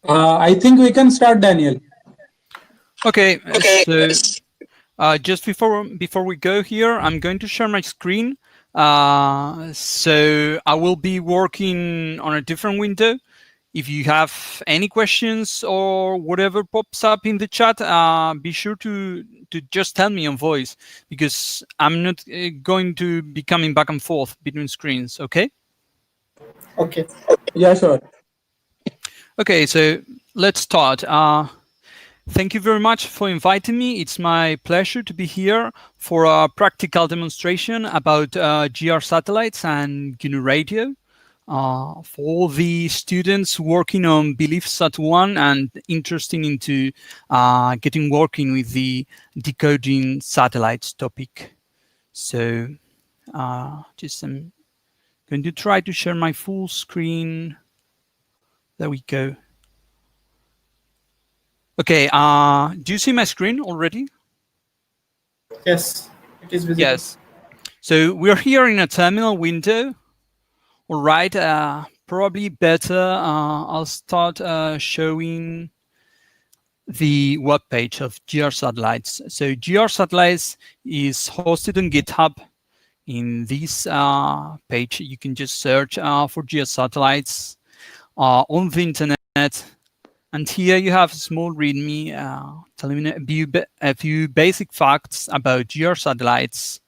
I think we can start, Daniel. Okay, so just before we go here, I'm going to share my screen. So I will be working on a different window. If you have any questions or whatever pops up in the chat, be sure to just tell me on voice, because I'm not going to be coming back and forth between screens. Okay. Okay. Yeah, sure. Okay, so let's start. Thank you very much for inviting me. It's my pleasure to be here for a practical demonstration about GR satellites and GNU radio. For the students working on BeliefSat-1 and interested into getting working with the decoding satellites topic. So just I'm going to try to share my full screen. There we go. Okay, do you see my screen already? Yes, it is visible. Yes. So we're here in a terminal window. All right, probably better. I'll start showing the web page of GR Satellites. So GR Satellites is hosted on GitHub. In this page, you can just search for GR Satellites on the internet. And here you have a small README telling me a few basic facts about GR Satellites.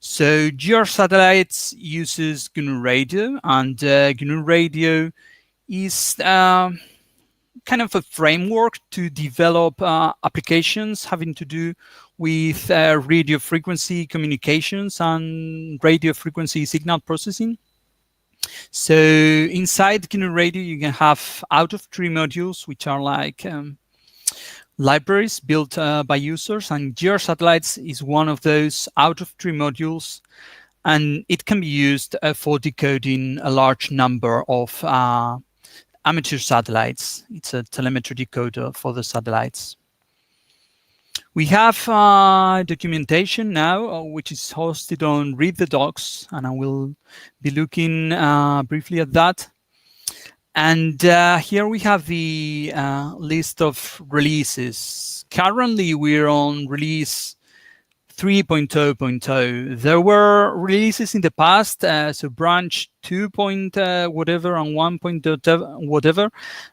So GR Satellites uses GNU Radio, and GNU Radio is kind of a framework to develop applications having to do with radio frequency communications and radio frequency signal processing. So inside GNU Radio, you can have out-of-tree modules, which are like libraries built by users, and GR Satellites is one of those out-of-tree modules, and it can be used for decoding a large number of amateur satellites. It's a telemetry decoder for the satellites. We have documentation now, which is hosted on Read the Docs, and I will be looking briefly at that. And here we have the list of releases. Currently, we're on release 3.0.0. There were releases in the past, so branch 2. Whatever and 1. Whatever.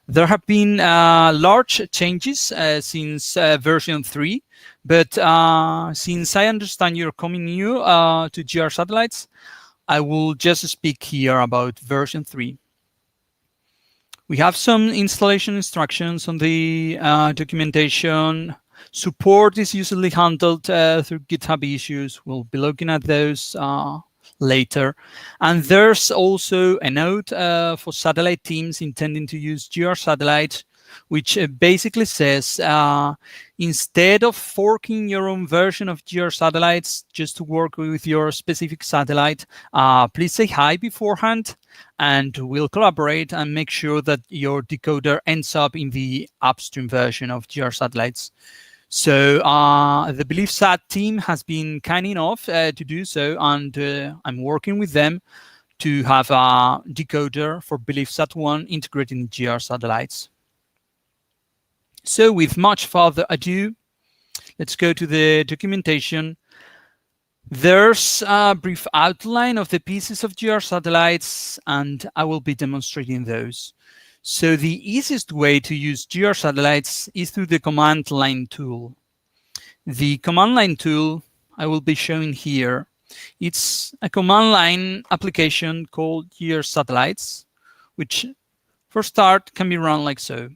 There have been large changes since version 3. But since I understand you're coming new to GR Satellites, I will just speak here about version 3. We have some installation instructions on the documentation. Support is usually handled through GitHub issues. We'll be looking at those later. And there's also a note for satellite teams intending to use GR Satellite, which basically says, instead of forking your own version of GR Satellites just to work with your specific satellite, please say hi beforehand, and we'll collaborate and make sure that your decoder ends up in the upstream version of GR Satellites. So the BeliefSat team has been kind enough to do so, and I'm working with them to have a decoder for BeliefSat-1 integrated in GR Satellites. So with much further ado, let's go to the documentation. There's a brief outline of the pieces of GR Satellites, and I will be demonstrating those. So the easiest way to use GR Satellites is through the command line tool. The command line tool I will be showing here. It's a command line application called GR Satellites, which for start can be run like so.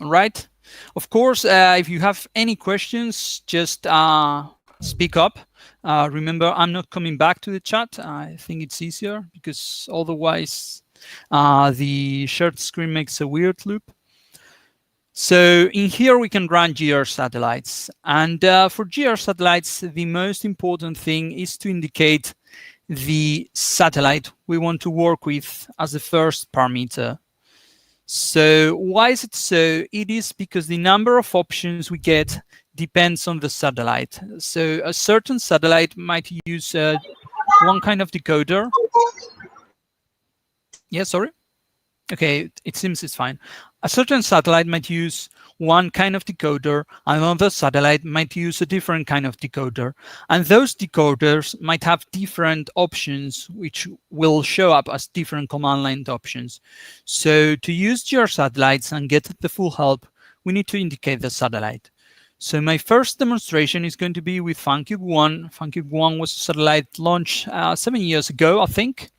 All right. Of course, if you have any questions, just speak up. Remember, I'm not coming back to the chat. I think it's easier because otherwise the shared screen makes a weird loop. So in here, we can run GR Satellites. And for GR Satellites, the most important thing is to indicate the satellite we want to work with as the first parameter. So why is it so? It is because the number of options we get depends on the satellite. So a certain satellite might use one kind of decoder. Yeah, sorry? Okay, it seems it's fine. A certain satellite might use one kind of decoder, another satellite might use a different kind of decoder, and those decoders might have different options which will show up as different command line options. So to use GR satellites and get the full help, we need to indicate the satellite. So my first demonstration is going to be with FunCube-1. FunCube-1 was a satellite launched 7 years ago, I think,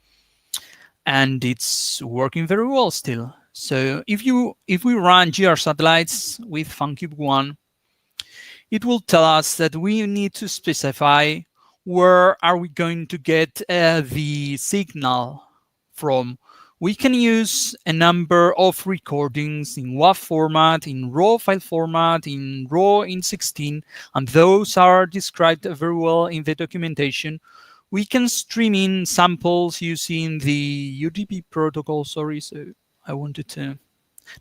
and it's working very well still. So if we run GR satellites with FunCube-1, it will tell us that we need to specify where are we going to get the signal from. We can use a number of recordings in WAV format, in RAW file format, in RAW in 16, and those are described very well in the documentation. We can stream in samples using the UDP protocol. Sorry, so I wanted to,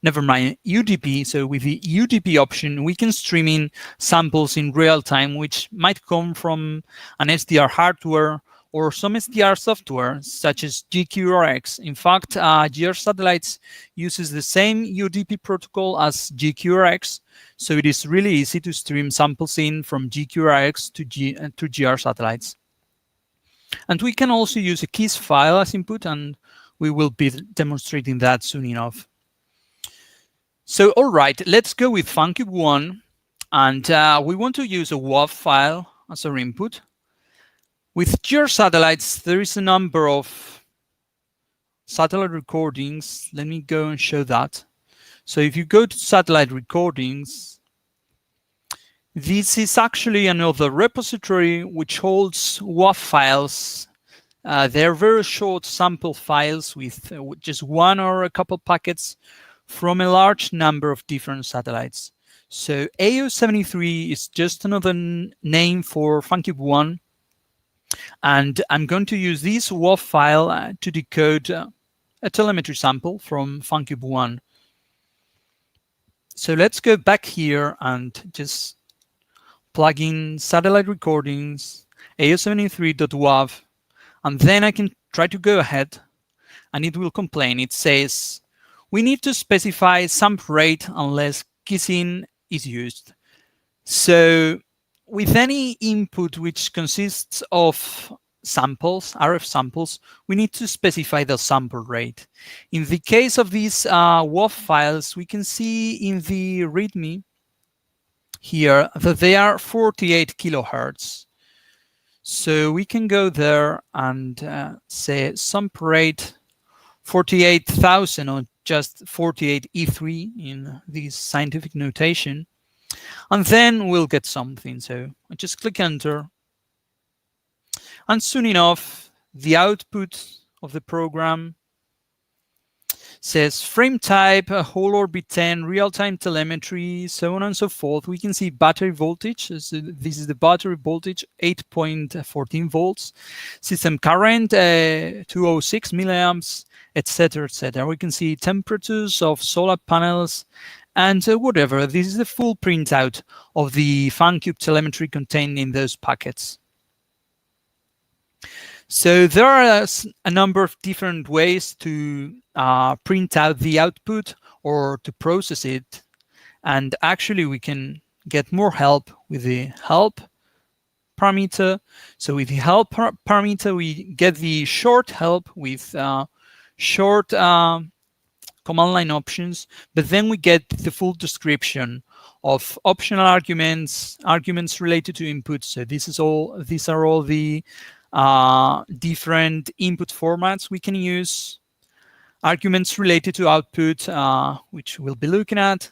never mind, UDP. So with the UDP option, we can stream in samples in real time, which might come from an SDR hardware or some SDR software, such as GQRX. In fact, GR Satellites uses the same UDP protocol as GQRX, so it is really easy to stream samples in from GQRX to GR Satellites. And we can also use a KISS file as input, and we will be demonstrating that soon enough. So, all right, let's go with FunCube-1, and we want to use a WAV file as our input. With GR satellites, there is a number of satellite recordings. Let me go and show that. So if you go to satellite recordings, this is actually another repository which holds WAV files. They're very short sample files with just one or a couple packets from a large number of different satellites. So AO73 is just another name for FunCube-1. And I'm going to use this WAV file to decode a telemetry sample from FunCube-1. So let's go back here and just plug in satellite recordings, AO73.wav, and then I can try to go ahead, and it will complain. It says, we need to specify sample rate unless kissing is used. So with any input which consists of samples, RF samples, we need to specify the sample rate. In the case of these WAV files, we can see in the README here that they are 48 kilohertz. So we can go there and say sample rate 48,000 or just 48 E3 in this scientific notation. And then we'll get something. So I just click enter. And soon enough, the output of the program says frame type, whole orbit 10, real-time telemetry, so on and so forth. We can see battery voltage. So this is the battery voltage, 8.14 volts. System current, 206 milliamps, etc., etc. We can see temperatures of solar panels, and whatever. This is the full printout of the FunCube telemetry contained in those packets. So there are a number of different ways to print out the output or to process it. And actually, we can get more help with the help parameter. So with the help parameter, we get the short help with short command line options, but then we get the full description of optional arguments, arguments related to input. So these are all the different input formats we can use, arguments related to output, which we'll be looking at,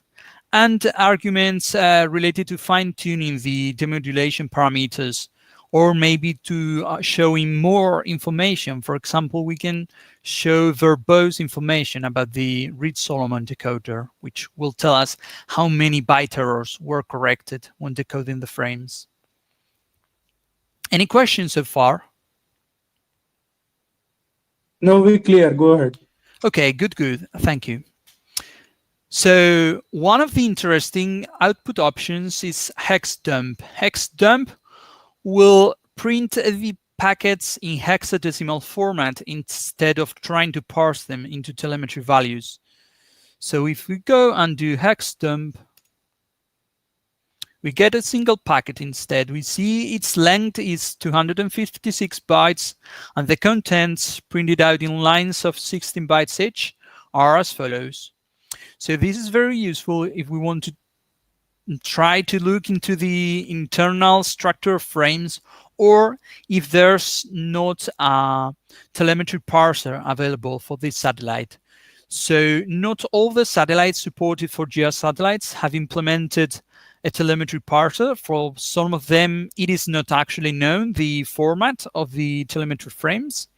and arguments related to fine-tuning the demodulation parameters, or maybe to showing more information. For example, we can show verbose information about the Reed-Solomon decoder, which will tell us how many byte errors were corrected when decoding the frames. Any questions so far? No, we clear. Go ahead. Okay, good. Thank you. So one of the interesting output options is hex dump. Hex dump will print the packets in hexadecimal format instead of trying to parse them into telemetry values. So if we go and do hex dump, we get a single packet instead. We see its length is 256 bytes, and the contents printed out in lines of 16 bytes each are as follows. So this is very useful if we want to try to look into the internal structure of frames, or if there's not a telemetry parser available for this satellite. So not all the satellites supported for GR satellites have implemented a telemetry parser. For some of them, it is not actually known the format of the telemetry frames.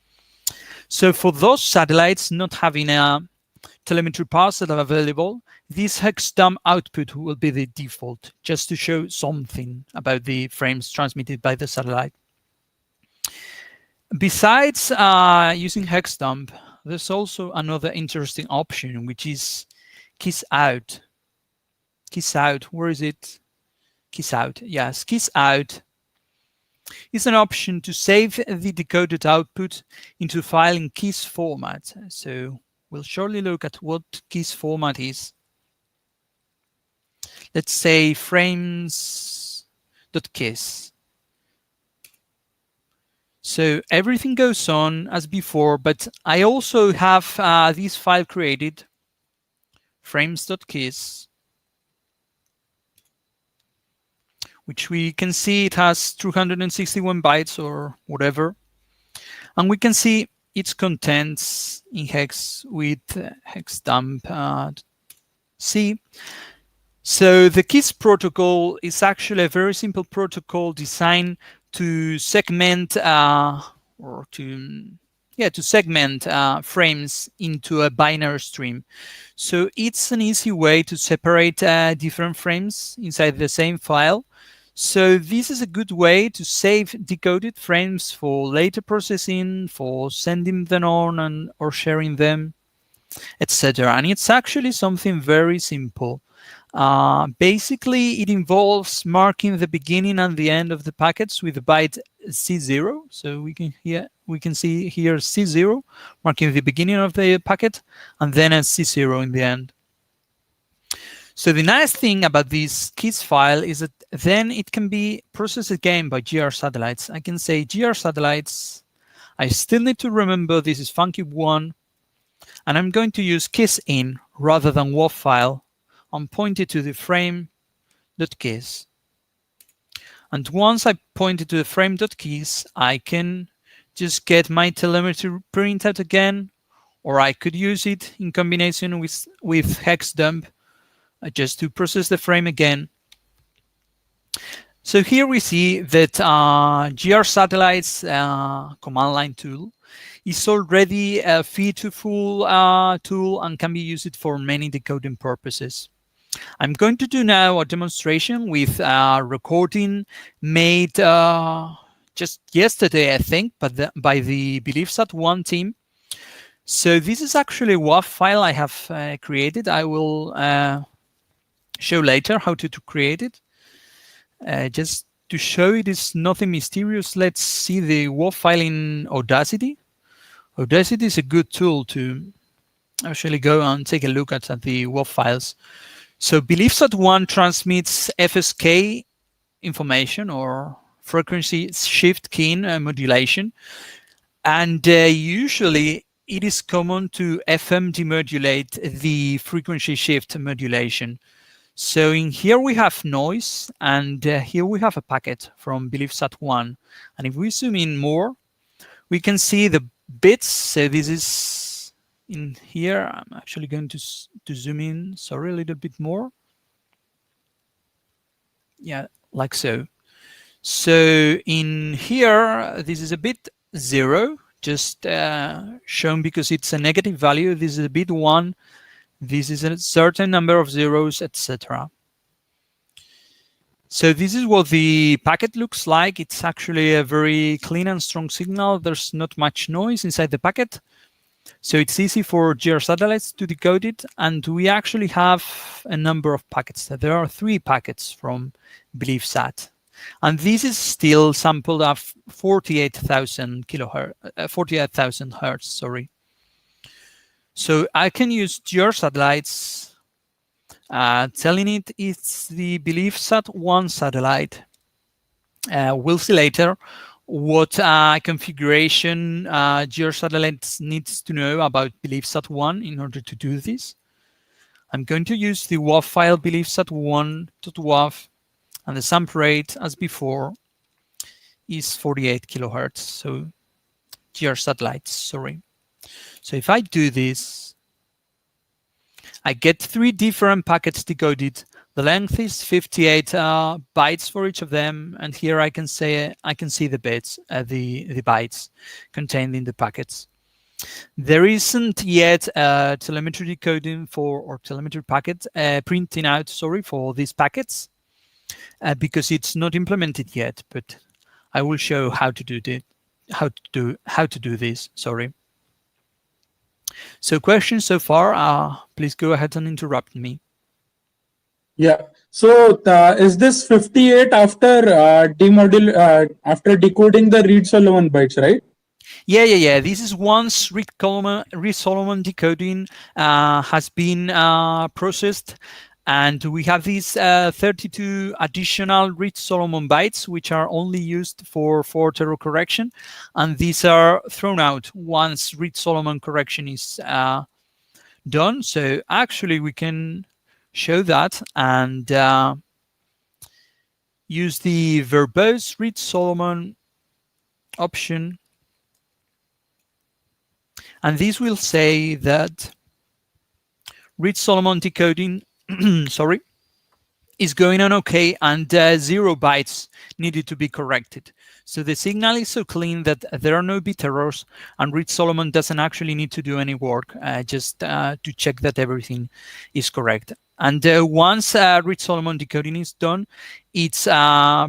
So for those satellites not having a telemetry parser available, this hex dump output will be the default, just to show something about the frames transmitted by the satellite. Besides using hex dump, there's also another interesting option, which is kiss out. Kiss out, where is it? Kiss out, yes, kiss out is an option to save the decoded output into a file in kiss format. So we'll shortly look at what kiss format is. Let's say frames.kiss. So everything goes on as before, but I also have this file created, frames.kiss, which we can see it has 261 bytes or whatever. And we can see its contents in hex with hex dump C. So the KISS protocol is actually a very simple protocol designed to segment frames into a binary stream. So it's an easy way to separate different frames inside the same file. So this is a good way to save decoded frames for later processing, for sending them on or sharing them, etc. And it's actually something very simple. Basically, it involves marking the beginning and the end of the packets with the byte C0. So we can see here C0, marking the beginning of the packet, and then a C0 in the end. So the nice thing about this KISS file is that then it can be processed again by GR satellites. I can say GR satellites, I still need to remember this is funky1, and I'm going to use KISS in rather than WAV file. I'm pointed to the frame.kiss. And once I pointed to the frame.kiss, I can just get my telemetry printout again, or I could use it in combination with hex dump just to process the frame again. So here we see that GR Satellites command line tool is already a featureful tool and can be used for many decoding purposes. I'm going to do now a demonstration with a recording made just yesterday, I think, by the BeliefSat1 team. So this is actually a WAV file I have created. I will show later how to create it. Just to show it is nothing mysterious, let's see the WAV file in Audacity. Audacity is a good tool to actually go and take a look at the WAV files. So BeliefSat1 transmits FSK information or frequency shift keying modulation. And usually it is common to FM demodulate the frequency shift modulation. So in here we have noise, and here we have a packet from BeliefSat1. And if we zoom in more, we can see the bits. So this is in here. I'm actually going to zoom in, sorry, a little bit more. Yeah, like so. So in here, this is a bit 0, just shown because it's a negative value. This is a bit 1. This is a certain number of zeros, etc. So this is what the packet looks like. It's actually a very clean and strong signal. There's not much noise inside the packet. So it's easy for GR satellites to decode it. And we actually have a number of packets. There are 3 packets from BeliefSat. and this is still sampled at 48,000 kilohertz, 48,000 hertz. Sorry. So I can use geosatellites, telling it it's the BeliefSat-1 satellite. We'll see later what configuration geosatellites needs to know about BeliefSat-1 in order to do this. I'm going to use the WAV file BeliefSat1.wav, and the sample rate, as before, is 48 kilohertz. So geosatellites, sorry. So if I do this, I get 3 different packets decoded. The length is 58 bytes for each of them, and here I can see the bits, the bytes contained in the packets. There isn't yet telemetry decoding or telemetry packet printing out, sorry, for these packets because it's not implemented yet. But I will show how to do this. Sorry. So questions so far? Please go ahead and interrupt me. Yeah. So is this 58 after after decoding the Reed Solomon bytes, right? Yeah. This is once Reed Solomon decoding has been processed, and we have these 32 additional Reed Solomon bytes, which are only used for error correction, and these are thrown out once Reed Solomon correction is done. So actually, we can show that and use the verbose Reed Solomon option. And this will say that Reed Solomon decoding, sorry, is going on okay, and 0 bytes needed to be corrected. So the signal is so clean that there are no bit errors, and Reed Solomon doesn't actually need to do any work, just to check that everything is correct. And once Reed Solomon decoding is done, it's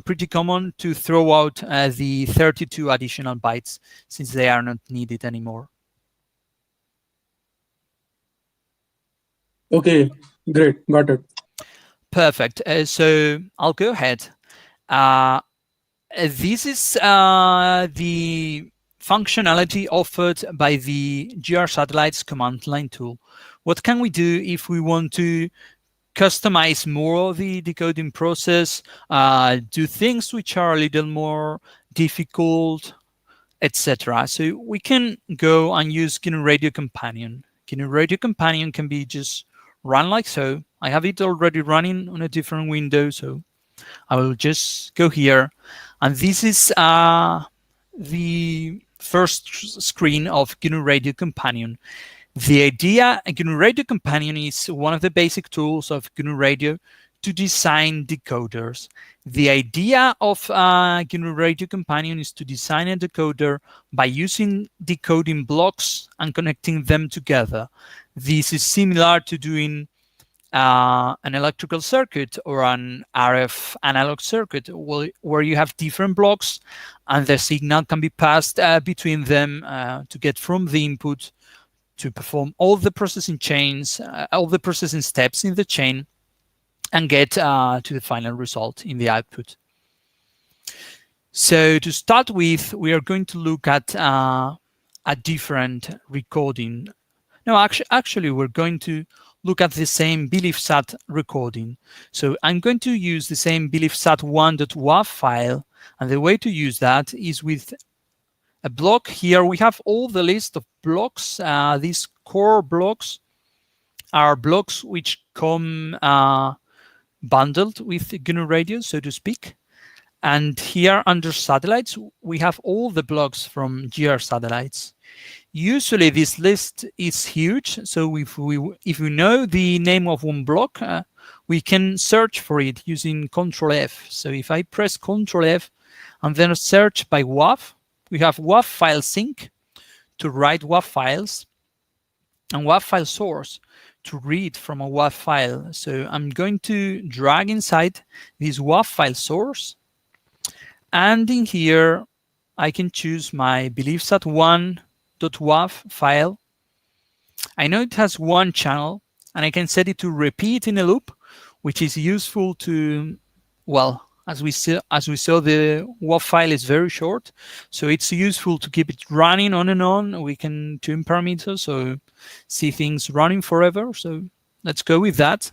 pretty common to throw out the 32 additional bytes, since they are not needed anymore. Okay, great, got it. Perfect. So I'll go ahead. This is the functionality offered by the geosatellites command line tool. What can we do if we want to customize more of the decoding process, do things which are a little more difficult, etc.? So we can go and use GNU Radio Companion. GNU Radio Companion can be just run like so. I have it already running on a different window, so I will just go here. And this is the first screen of GNU Radio Companion. The idea, GNU Radio Companion is one of the basic tools of GNU Radio to design decoders. The idea of GNU Radio Companion is to design a decoder by using decoding blocks and connecting them together. This is similar to doing an electrical circuit or an RF analog circuit where you have different blocks and the signal can be passed between them to get from the input to perform all the processing chains, all the processing steps in the chain, and get to the final result in the output. So to start with, we are going to look at a different recording. No, actually, we're going to look at the same BeliefSat recording. So I'm going to use the same BeliefSat1.wav file, and the way to use that is with a block. Here we have all the list of blocks. These core blocks are blocks which come bundled with GNU Radio, so to speak. And here under satellites, we have all the blocks from geosatellites. Usually this list is huge, so if we know the name of one block, we can search for it using Control F. So if I press Control F and then search by WAV, we have WAV file sync to write WAV files and WAV file source to read from a WAV file. So I'm going to drag inside this WAV file source, and in here I can choose my BeliefSat1.wav file. I know it has one channel, and I can set it to repeat in a loop, which is useful to, well, as we saw, the WAV file is very short, so it's useful to keep it running on and on. We can tune parameters, so see things running forever. So let's go with that.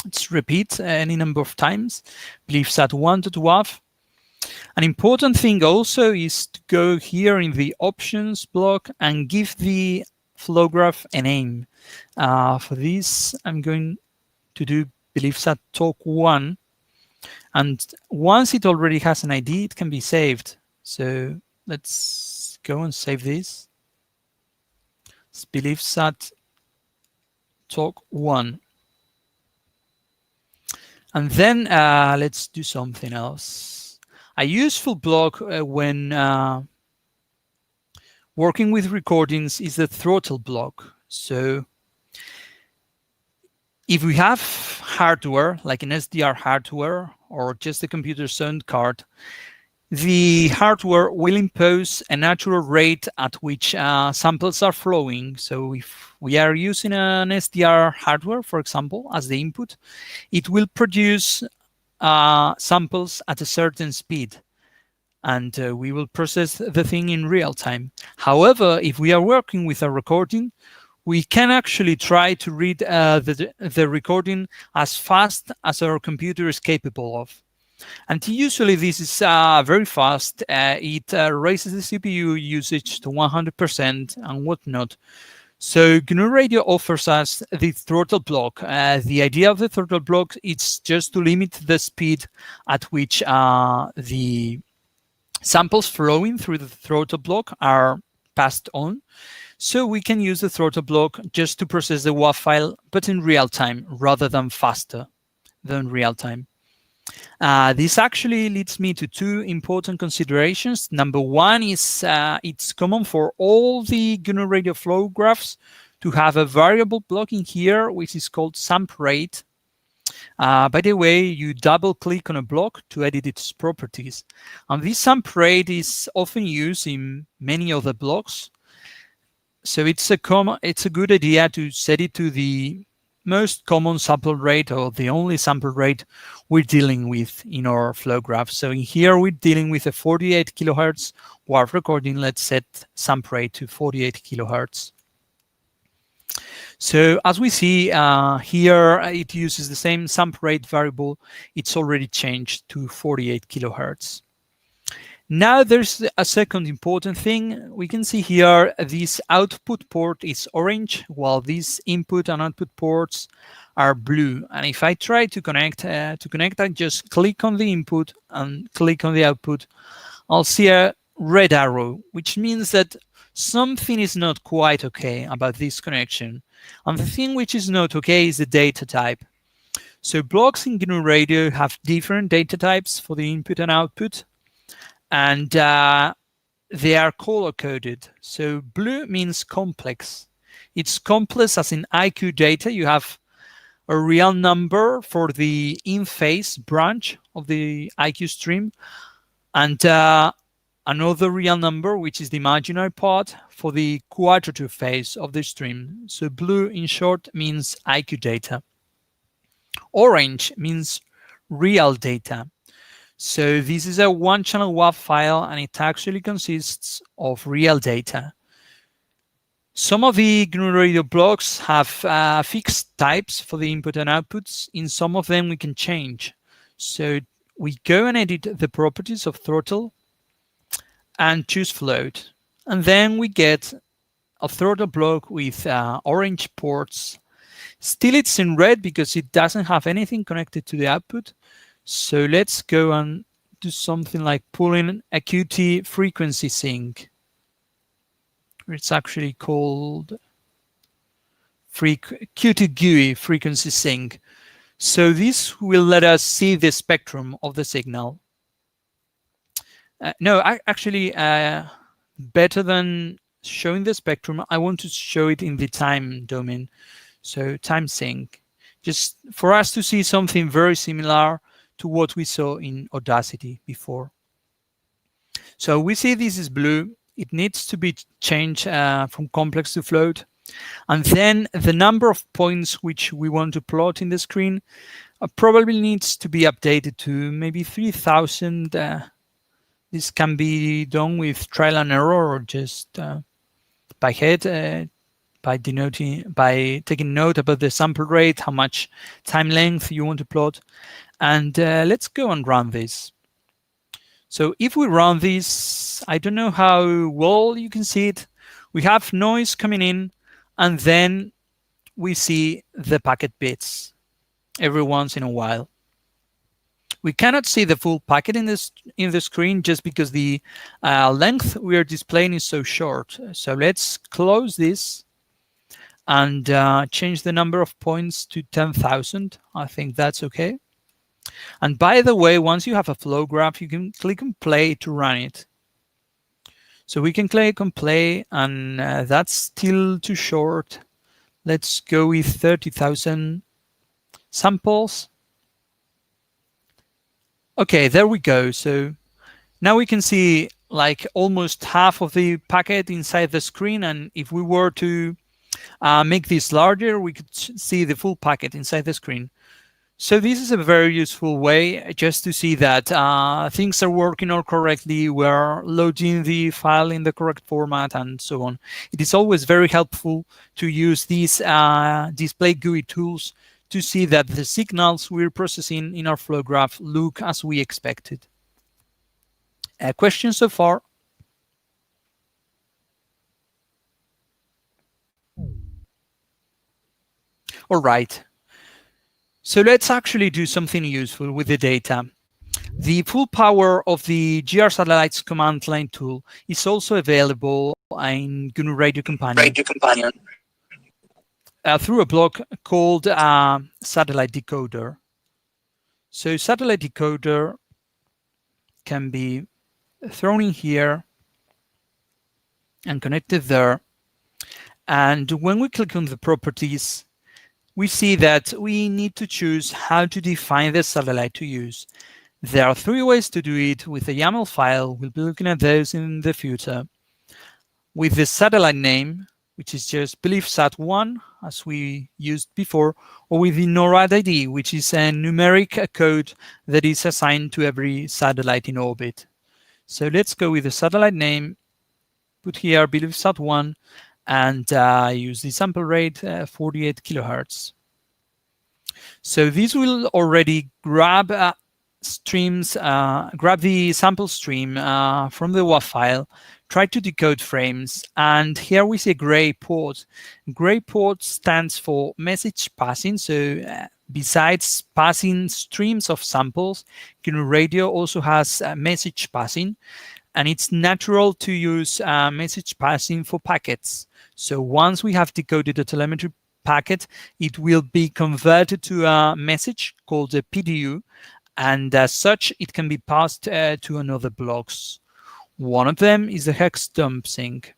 Let's repeat any number of times. beliefsat1.wav. An important thing also is to go here in the options block and give the flow graph a name. For this, I'm going to do beliefsat talk1. And once it already has an ID, it can be saved. So let's go and save this. It's beliefsat talk1. And then let's do something else. A useful block when working with recordings is the throttle block. So if we have hardware, like an SDR hardware or just a computer sound card, the hardware will impose a natural rate at which samples are flowing. So if we are using an SDR hardware, for example, as the input, it will produce samples at a certain speed. And we will process the thing in real time. However, if we are working with a recording, we can actually try to read the recording as fast as our computer is capable of. And usually this is very fast. It raises the CPU usage to 100% and whatnot. So GNU Radio offers us the throttle block. The idea of the throttle block is just to limit the speed at which the samples flowing through the throttle block are passed on. So we can use the throttle block just to process the WAV file, but in real time rather than faster than real time. This actually leads me to two important considerations. Number one is it's common for all the GNU Radio flow graphs to have a variable block in here, which is called samp rate. By the way, you double click on a block to edit its properties. And this samp rate is often used in many other blocks. So it's a good idea to set it to the most common sample rate or the only sample rate we're dealing with in our flow graph. So in here, we're dealing with a 48 kilohertz WAV recording. Let's set samp rate to 48 kilohertz. So as we see here, it uses the same samp rate variable. It's already changed to 48 kilohertz. Now there's a second important thing. We can see here this output port is orange, while these input and output ports are blue. And if I try to connect, I just click on the input and click on the output. I'll see a red arrow, which means that something is not quite okay about this connection. And the thing which is not okay is the data type. So blocks in GNU Radio have different data types for the input and output. And they are color-coded. So blue means complex. It's complex as in IQ data. You have a real number for the in-phase branch of the IQ stream, and another real number, which is the imaginary part, for the quadrature phase of the stream. So blue, in short, means IQ data. Orange means real data. So this is a one-channel WAV file, and it actually consists of real data. Some of the GNU Radio blocks have fixed types for the input and outputs. In some of them, we can change. So we go and edit the properties of throttle and choose float. And then we get a throttle block with orange ports. Still, it's in red because it doesn't have anything connected to the output. So let's go and do something like pulling a Qt frequency sync. It's actually called Qt GUI frequency sync. So this will let us see the spectrum of the signal. Actually, better than showing the spectrum, I want to show it in the time domain. So time sync, just for us to see something very similar to what we saw in Audacity before. So we see this is blue. It needs to be changed from complex to float. And then the number of points which we want to plot in the screen probably needs to be updated to maybe 3000. This can be done with trial and error, or just by head, by taking note about the sample rate, how much time length you want to plot. And let's go and run this. So if we run this, I don't know how well you can see it. We have noise coming in, and then we see the packet bits every once in a while. We cannot see the full packet in the screen just because the length we are displaying is so short. So let's close this and change the number of points to 10,000. I think that's okay. And by the way, once you have a flow graph, you can click on play to run it. So we can click on play, and that's still too short. Let's go with 30,000 samples. Okay, there we go. So now we can see like almost half of the packet inside the screen. And if we were to make this larger, we could see the full packet inside the screen. So this is a very useful way just to see that things are working all correctly, we're loading the file in the correct format, and so on. It is always very helpful to use these display GUI tools to see that the signals we're processing in our flow graph look as we expected. Questions so far? All right. So let's actually do something useful with the data. The full power of the GR Satellites command line tool is also available in GNU Radio Companion. Through a block called Satellite Decoder. So Satellite Decoder can be thrown in here and connected there. And when we click on the properties, we see that we need to choose how to define the satellite to use. There are three ways to do it with a YAML file. We'll be looking at those in the future. With the satellite name, which is just BeliefSat1, as we used before, or with the NORAD ID, which is a numeric code that is assigned to every satellite in orbit. So let's go with the satellite name, put here BeliefSat1, and use the sample rate 48 kilohertz. So this will already grab streams, grab the sample stream from the WAV file, try to decode frames, and here we see a gray port. Gray port stands for message passing. So besides passing streams of samples, GNU Radio also has message passing, and it's natural to use message passing for packets. So once we have decoded a telemetry packet, it will be converted to a message called a PDU, and as such, it can be passed to another blocks. One of them is the hex dump sync.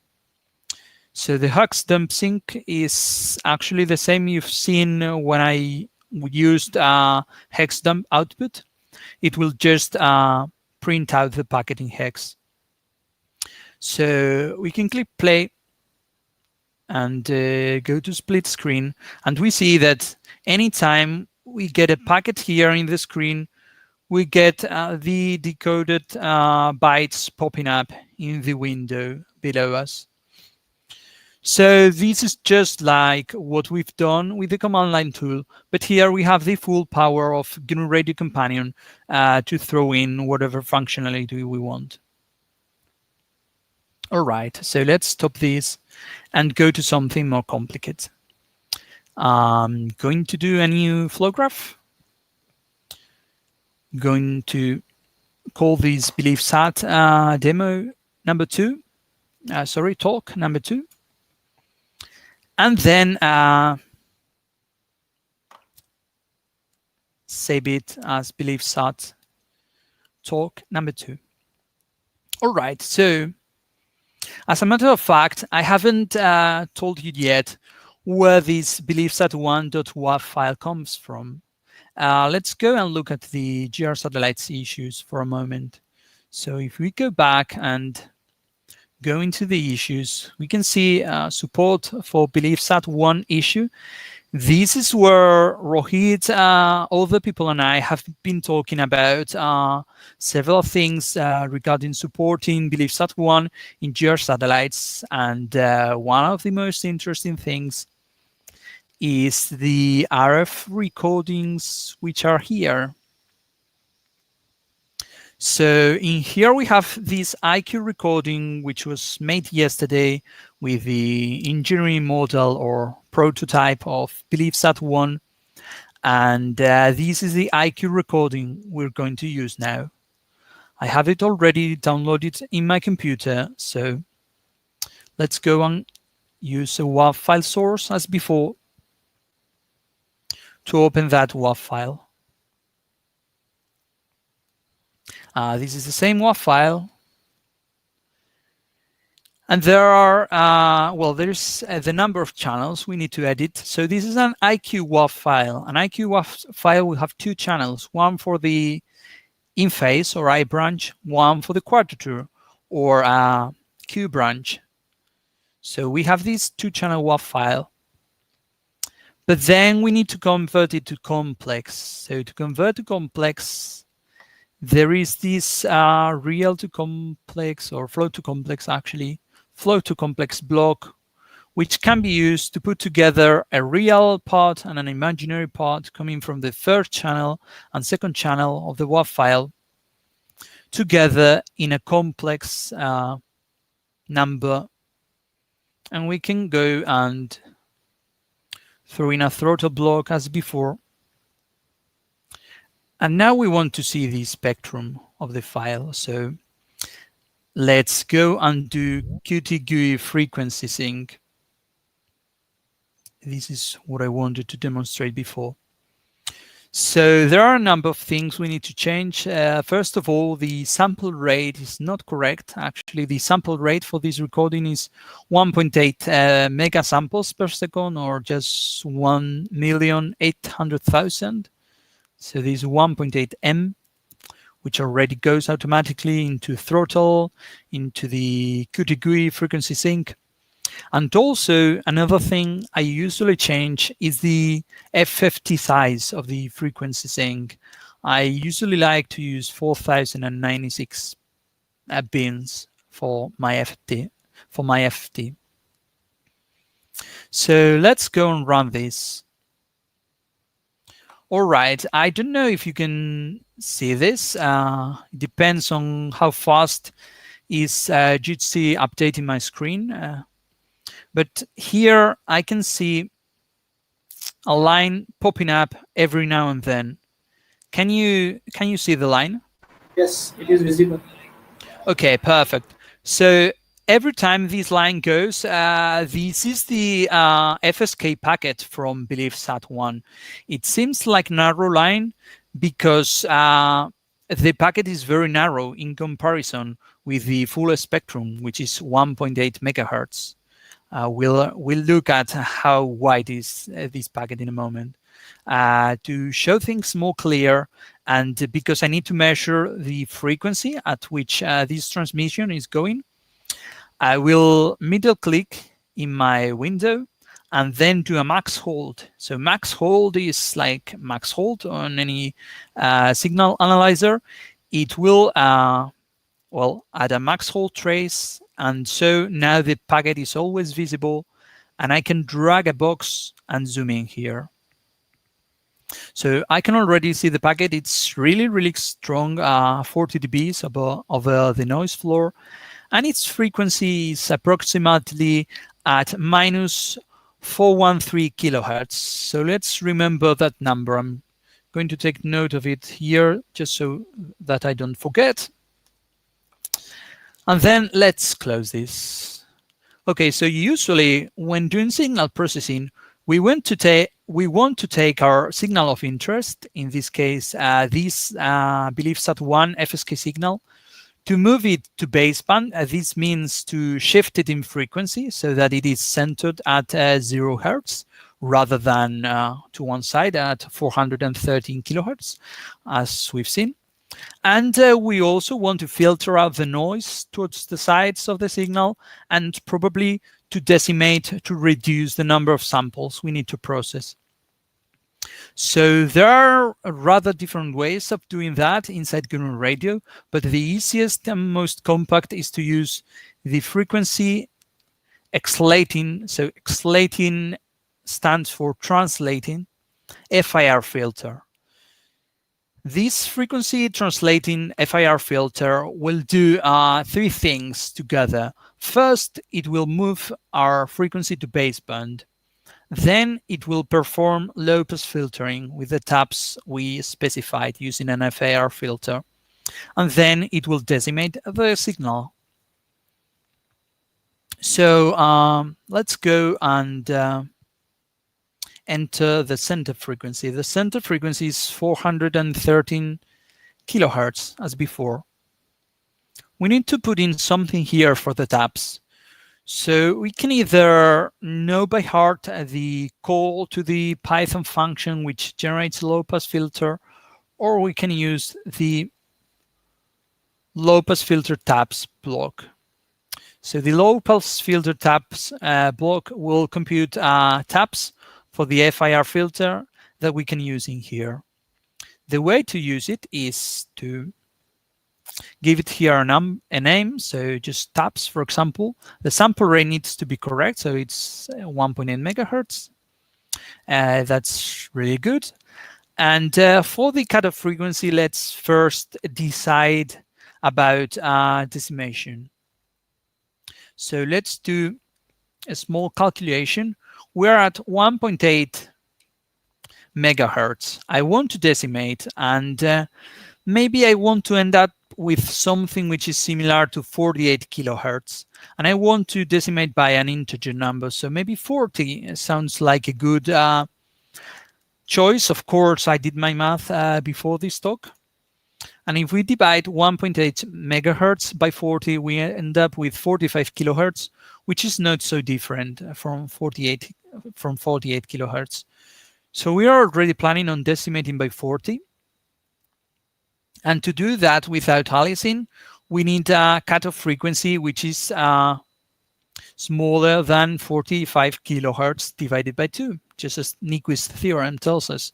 So the hex dump sync is actually the same you've seen when I used hex dump output. It will just print out the packet in hex. So we can click play and go to split screen, and we see that anytime we get a packet here in the screen, we get the decoded bytes popping up in the window below us. So this is just like what we've done with the command line tool, but here we have the full power of GNU Radio Companion to throw in whatever functionality we want. All right, so let's stop this and go to something more complicated. I'm going to do a new flow graph. Going to call this BeliefSat demo number 2. Talk number 2. And then save it as BeliefSat talk number 2. All right, so as a matter of fact, I haven't told you yet where this BeliefSat1.wav file comes from. Let's go and look at the GR Satellites issues for a moment. So if we go back and go into the issues, we can see support for BeliefSat1 issue. This is where Rohit, other people, and I have been talking about several things regarding supporting BeliefSat-1 in GR satellites. And one of the most interesting things is the RF recordings, which are here. So in here we have this IQ recording, which was made yesterday with the engineering model or prototype of BeliefSat-1. And this is the IQ recording we're going to use now. I have it already downloaded in my computer. So let's go and use a WAV file source as before to open that WAV file. This is the same WAV file. And there are, there's the number of channels we need to edit. So this is an IQ WAV file. An IQ WAV file will have two channels, one for the in-phase or I branch, one for the quadrature or Q branch. So we have this two-channel WAV file. But then we need to convert it to complex. So to convert to complex, there is this real to complex or flow to complex, actually, flow to complex block, which can be used to put together a real part and an imaginary part coming from the first channel and second channel of the WAV file together in a complex number. And we can go and throw in a throttle block as before. And now we want to see the spectrum of the file. So let's go and do Qt GUI frequency sync. This is what I wanted to demonstrate before. So there are a number of things we need to change. First of all, the sample rate is not correct. Actually, the sample rate for this recording is 1.8 mega samples per second, or just 1,800,000. So this 1.8 M, which already goes automatically into throttle, into the Qt GUI frequency sync. And also another thing I usually change is the FFT size of the frequency sync. I usually like to use 4096 bins for my FFT. So let's go and run this. All right, I don't know if you can see this. It depends on how fast is Jitsi updating my screen. But here I can see a line popping up every now and then. Can you see the line? Yes, it is visible. Okay, perfect. So every time this line goes, this is the FSK packet from BeliefSat-1. It seems like narrow line because the packet is very narrow in comparison with the full spectrum, which is 1.8 megahertz. We'll look at how wide is this packet in a moment. To show things more clear, and because I need to measure the frequency at which this transmission is going, I will middle click in my window and then do a max hold. So max hold is like max hold on any signal analyzer. It will add a max hold trace. And so now the packet is always visible, and I can drag a box and zoom in here. So I can already see the packet. It's really, really strong, 40 dBs over the noise floor. And its frequency is approximately at minus 413 kilohertz. So let's remember that number. I'm going to take note of it here just so that I don't forget. And then let's close this. Okay, so usually when doing signal processing, we want to take our signal of interest, in this case, this BeliefSat-1 FSK signal, to move it to baseband. This means to shift it in frequency so that it is centered at 0 hertz rather than to one side at 413 kilohertz, as we've seen. And we also want to filter out the noise towards the sides of the signal, and probably to decimate, to reduce the number of samples we need to process. So there are rather different ways of doing that inside GNU Radio, but the easiest and most compact is to use the frequency exlating. So exlating stands for translating FIR filter. This frequency translating FIR filter will do three things together. First, it will move our frequency to baseband. Then it will perform low-pass filtering with the taps we specified using an FIR filter. And then it will decimate the signal. So let's go and enter the center frequency. The center frequency is 413 kilohertz as before. We need to put in something here for the taps. So we can either know by heart the call to the Python function which generates a low-pass filter, or we can use the low-pass filter taps block. So the low-pass filter taps block will compute taps for the FIR filter that we can use in here. The way to use it is to give it here a name, so just taps, for example. The sample rate needs to be correct, so it's 1.8 megahertz. That's really good. And for the cutoff frequency, let's first decide about decimation. So let's do a small calculation. We're at 1.8 megahertz. I want to decimate, and maybe I want to end up with something which is similar to 48 kilohertz, and I want to decimate by an integer number. So maybe 40 sounds like a good choice. Of course, I did my math before this talk. And if we divide 1.8 megahertz by 40, we end up with 45 kilohertz, which is not so different from 48 kilohertz. So we are already planning on decimating by 40. And to do that without aliasing, we need a cutoff frequency which is smaller than 45 kilohertz divided by 2, just as Nyquist theorem tells us.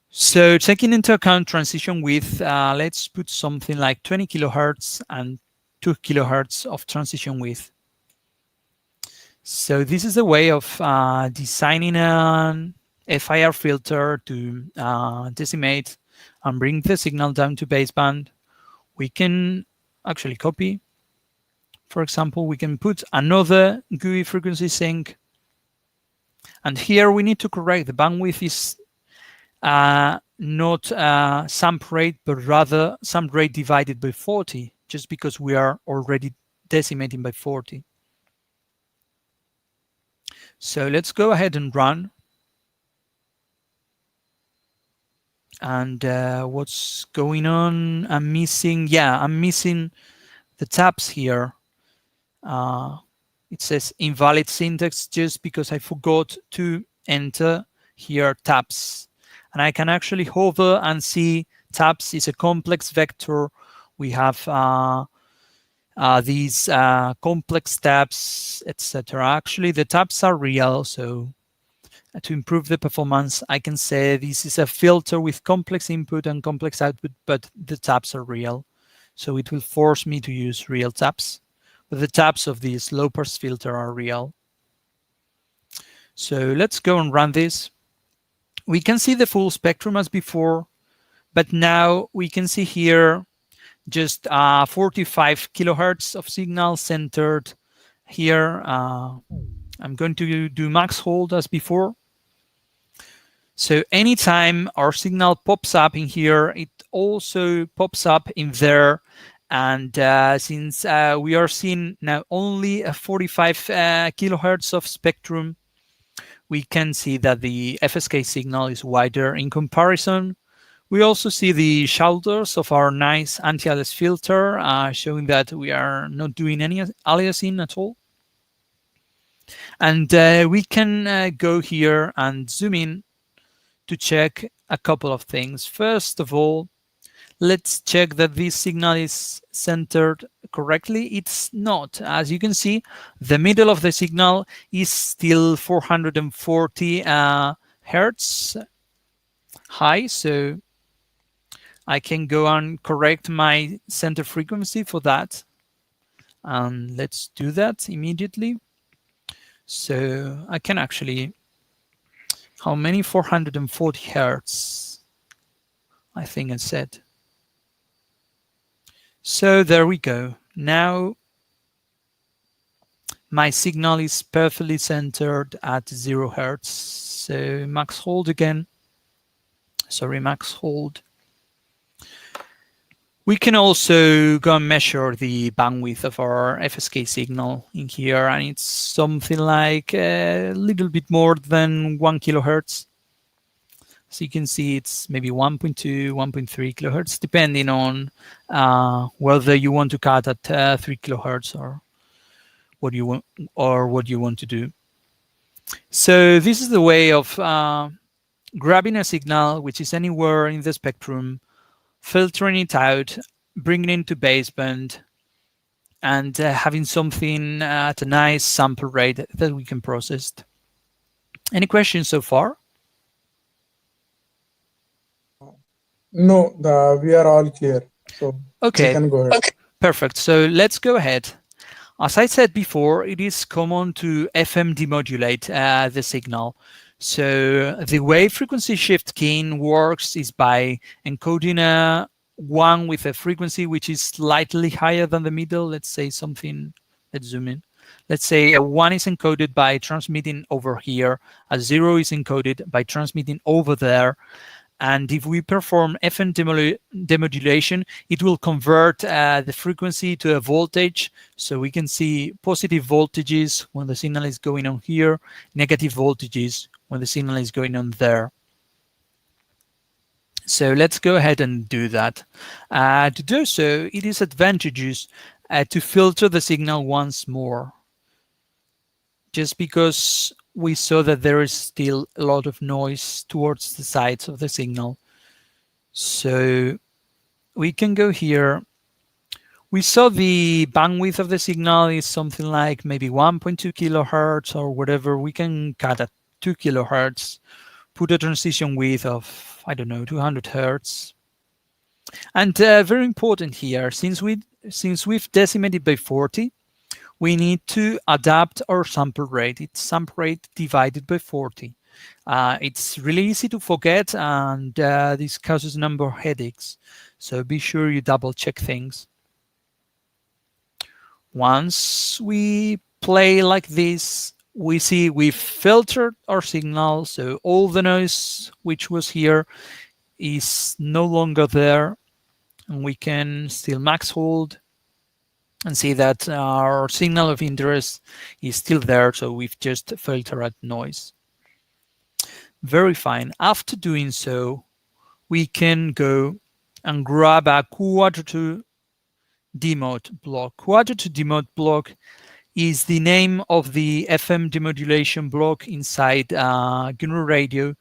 So taking into account transition width, let's put something like 20 kilohertz and 2 kilohertz of transition width. So this is a way of designing an FIR filter to decimate and bring the signal down to baseband. We can actually copy. For example, we can put another GUI frequency sink. And here we need to correct the bandwidth is not sample rate, but rather sample rate divided by 40, just because we are already decimating by 40. So let's go ahead and run. And what's going on? I'm missing the tabs here. It says invalid syntax just because I forgot to enter here tabs. And I can actually hover and see tabs is a complex vector. We have these complex tabs, etc. Actually, the tabs are real, so to improve the performance, I can say this is a filter with complex input and complex output, but the tabs are real. So it will force me to use real tabs, but the tabs of this low-pass filter are real. So let's go and run this. We can see the full spectrum as before, but now we can see here just 45 kilohertz of signal centered here. I'm going to do max hold as before. So anytime our signal pops up in here, it also pops up in there. And since we are seeing now only a 45 kilohertz of spectrum, we can see that the FSK signal is wider in comparison. We also see the shoulders of our nice anti-alias filter, showing that we are not doing any aliasing at all. And we can go here and zoom in to check a couple of things. First of all, let's check that this signal is centered correctly. It's not. As you can see, the middle of the signal is still 440 hertz high, so I can go and correct my center frequency for that. And let's do that immediately. So I can actually, how many? 440 hertz, I think I said. So there we go. Now my signal is perfectly centered at 0 hertz. So max hold again. Sorry, max hold. We can also go and measure the bandwidth of our FSK signal in here, and it's something like a little bit more than 1 kilohertz. So you can see it's maybe 1.2, 1.3 kilohertz, depending on whether you want to cut at 3 kilohertz or what you want to do. So this is the way of grabbing a signal which is anywhere in the spectrum, filtering it out, bringing it into baseband, and having something at a nice sample rate that we can process. Any questions so far? No, we are all clear. So okay, we can go ahead. Okay. Perfect. So let's go ahead. As I said before, it is common to FM demodulate the signal. So the way frequency shift keying works is by encoding a one with a frequency which is slightly higher than the middle. Let's say something, let's zoom in. Let's say a 1 is encoded by transmitting over here, a 0 is encoded by transmitting over there. And if we perform FM demodulation, it will convert the frequency to a voltage. So we can see positive voltages when the signal is going on here, negative voltages when the signal is going on there. So let's go ahead and do that. To do so, it is advantageous to filter the signal once more, just because we saw that there is still a lot of noise towards the sides of the signal. So we can go here. We saw the bandwidth of the signal is something like maybe 1.2 kilohertz or whatever. We can cut at 2 kilohertz, put a transition width of, I don't know, 200 hertz. And very important here, since we've decimated by 40, we need to adapt our sample rate. It's sample rate divided by 40. It's really easy to forget, and this causes a number of headaches. So be sure you double check things. Once we play like this, we see we've filtered our signal. So all the noise which was here is no longer there. And we can still max hold and see that our signal of interest is still there. So we've just filtered out noise. Very fine. After doing so, we can go and grab a quarter-to demode block. Quarter-to demode block is the name of the FM demodulation block inside GNU Radio.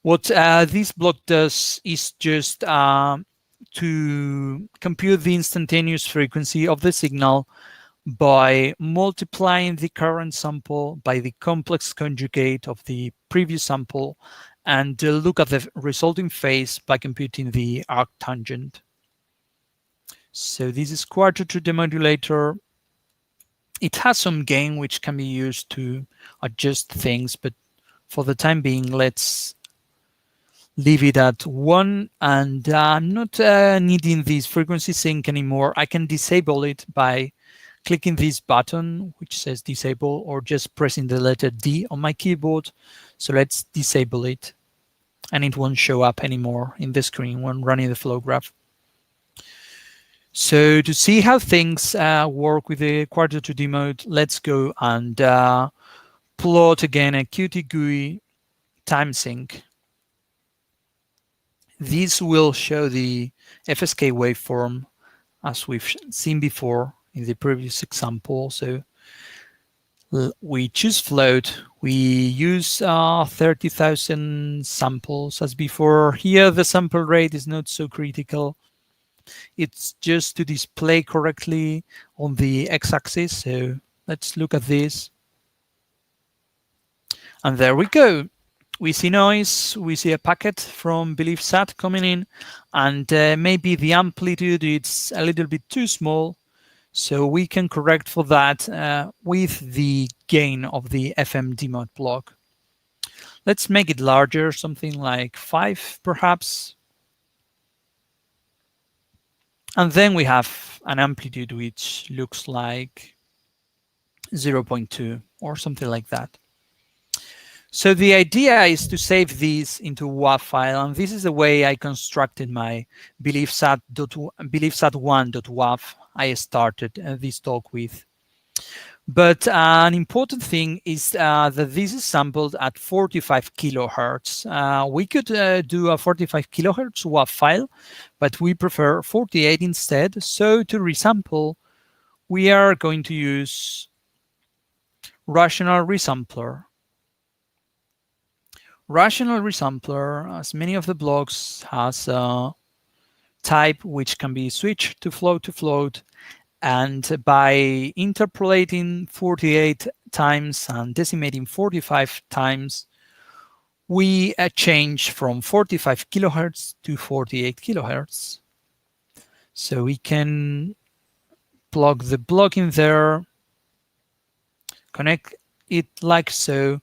What this block does is just to compute the instantaneous frequency of the signal by multiplying the current sample by the complex conjugate of the previous sample, and look at the resulting phase by computing the arctangent. So this is quarter-to demodulator. It has some gain which can be used to adjust things, but for the time being, let's leave it at 1, and I'm not needing this frequency sync anymore. I can disable it by clicking this button which says disable, or just pressing the letter D on my keyboard. So let's disable it, and it won't show up anymore in the screen when running the flow graph. So to see how things work with the quarter-to demode, let's go and plot again a Qt GUI time sync. This will show the FSK waveform as we've seen before in the previous example. So we choose float. We use 30,000 samples as before. Here the sample rate is not so critical. It's just to display correctly on the x-axis. So let's look at this. And there we go. we see noise, we see a packet from BeliefSat coming in, and maybe the amplitude is a little bit too small. So we can correct for that with the gain of the FM demod block. Let's make it larger, something like 5 perhaps. And then we have an amplitude which looks like 0.2 or something like that. So the idea is to save these into WAV file, and this is the way I constructed my beliefsat1.wav I started this talk with. But an important thing is that this is sampled at 45 kilohertz. We could do a 45 kilohertz WAV file, but we prefer 48 instead. So to resample, we are going to use rational resampler. Rational resampler, as many of the blocks, has a type which can be switched to float, and by interpolating 48 times and decimating 45 times, we change from 45 kilohertz to 48 kilohertz. So we can plug the block in there, connect it like so,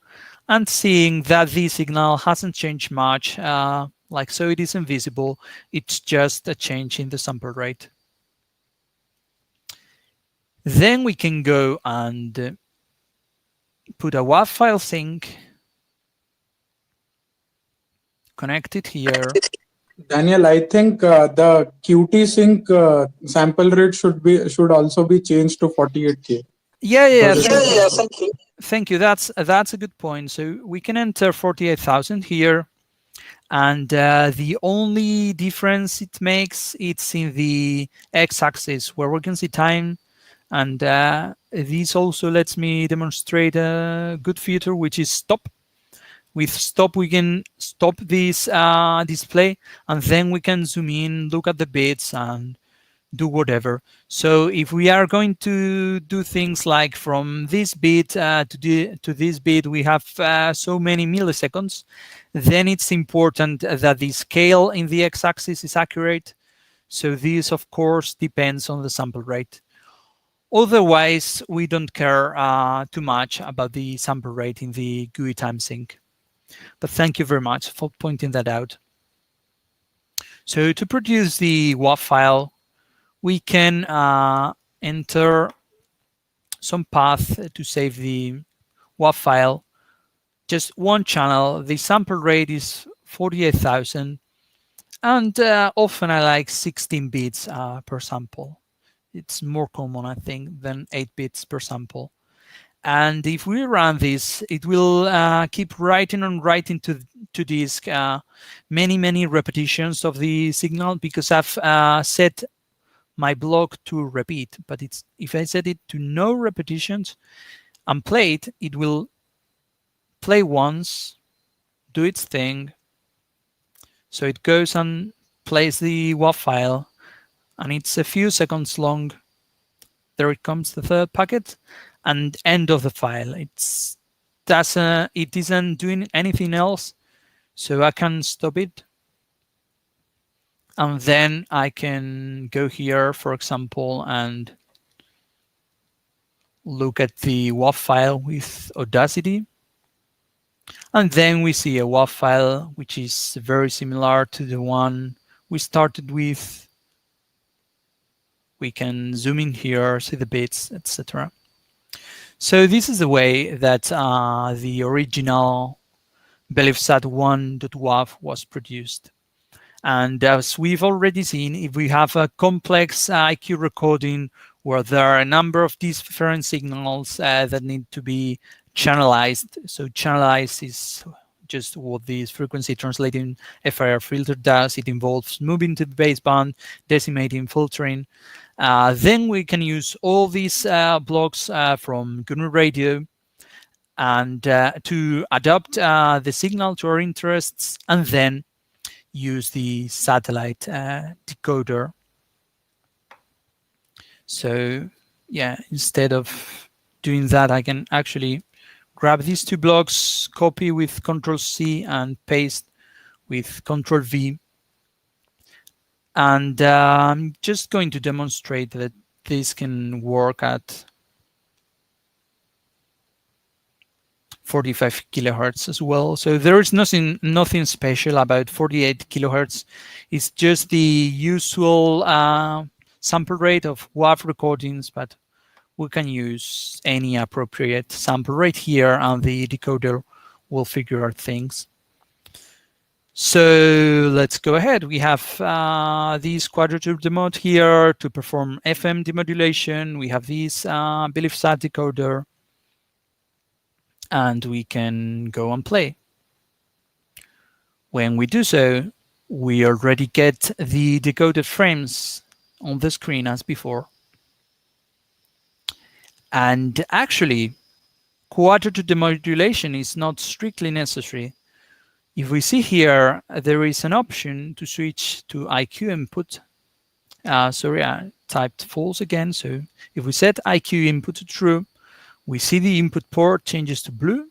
and seeing that the signal hasn't changed much, like so it is invisible, it's just a change in the sample rate. Then we can go and put a WAV file sync, connect it here. Daniel, I think the Qt sync sample rate should also be changed to 48K. Yeah. Thank you. Thank you. That's a good point. So we can enter 48,000 here, and the only difference it makes, it's in the x-axis where we can see time, and this also lets me demonstrate a good feature, which is stop. With stop, we can stop this display, and then we can zoom in, look at the bits, and do whatever. So if we are going to do things like from this bit to this bit, we have so many milliseconds, then it's important that the scale in the x-axis is accurate. So this, of course, depends on the sample rate. Otherwise, we don't care too much about the sample rate in the GUI time sync. But thank you very much for pointing that out. So to produce the WAV file, we can enter some path to save the WAV file. Just one channel. The sample rate is 48,000, and often I like 16 bits per sample. It's more common, I think, than 8 bits per sample. And if we run this, it will keep writing and writing to disk many repetitions of the signal, because I've set my block to repeat. But if I set it to no repetitions and play it, it will play once, do its thing. So it goes and plays the WAV file, and it's a few seconds long. There it comes, the third packet, and end of the file. It isn't doing anything else, so I can stop it. And then I can go here, for example, and look at the WAV file with Audacity. And then we see a WAV file which is very similar to the one we started with. We can zoom in here, see the bits, etc. So this is the way that the original BeliefSat1.wav was produced. And as we've already seen, if we have a complex IQ recording where there are a number of different signals that need to be channelized. So channelized is just what this frequency translating FIR filter does. It involves moving to the baseband, decimating, filtering. Then we can use all these blocks from GNU Radio and to adapt the signal to our interests, and then use the satellite decoder. So yeah, instead of doing that, I can actually grab these two blocks, copy with Control-C and paste with Control-V. And I'm just going to demonstrate that this can work at 45 kilohertz as well. So there is nothing special about 48 kilohertz. It's just the usual sample rate of WAV recordings, but we can use any appropriate sample rate here, and the decoder will figure out things. So let's go ahead. We have this quadrature demode here to perform FM demodulation. We have this belief sat decoder, and we can go and play. When we do so, we already get the decoded frames on the screen as before. And actually, quadrature demodulation is not strictly necessary. If we see here, there is an option to switch to IQ input. Sorry, I typed false again. So if we set IQ input to true, we see the input port changes to blue.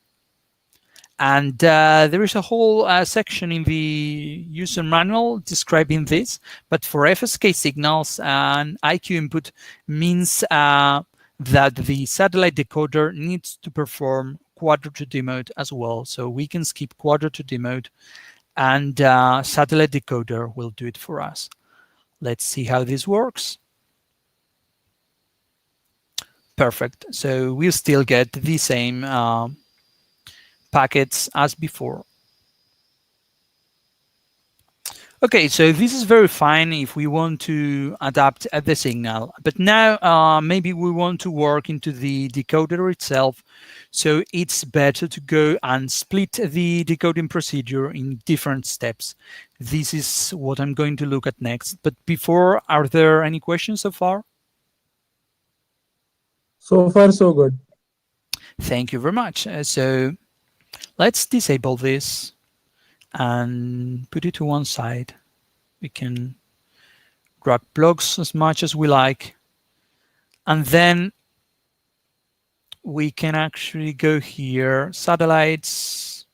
And there is a whole section in the user manual describing this. But for FSK signals, an IQ input means that the satellite decoder needs to perform quadrature demode as well. So we can skip quadrature demode, and satellite decoder will do it for us. Let's see how this works. Perfect. So we'll still get the same packets as before. Okay, so this is very fine if we want to adapt the signal. But now maybe we want to work into the decoder itself. So it's better to go and split the decoding procedure in different steps. This is what I'm going to look at next. But before, are there any questions so far? So far, so good. Thank you very much. So let's disable this and put it to one side. We can drag blocks as much as we like. And then we can actually go here, satellites.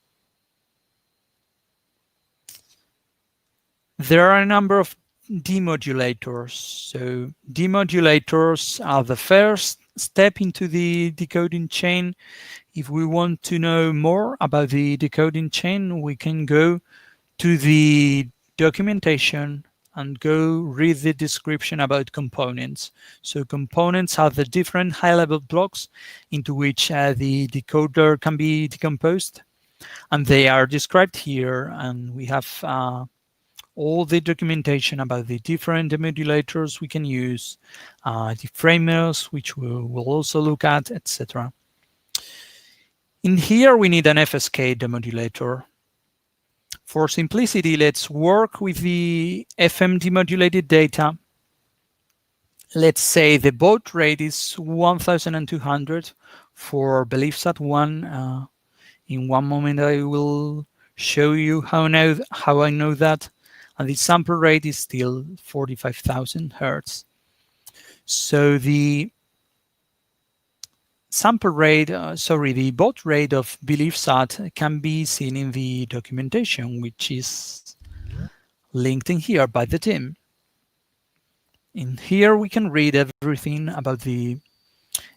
There are a number of demodulators. So demodulators are the first step into the decoding chain. If we want to know more about the decoding chain, we can go to the documentation and go read the description about components. So components are the different high-level blocks into which the decoder can be decomposed. And they are described here. And we have all the documentation about the different demodulators we can use, the framers, which we will also look at, etc. In here, we need an FSK demodulator. For simplicity, let's work with the FM demodulated data. Let's say the baud rate is 1200 for BeliefSat-1. In one moment, I will show you how I know that. And the sample rate is still 45,000 hertz. So the sample rate, the baud rate of BeliefSat can be seen in the documentation, which is linked in here by the team. In here, we can read everything about the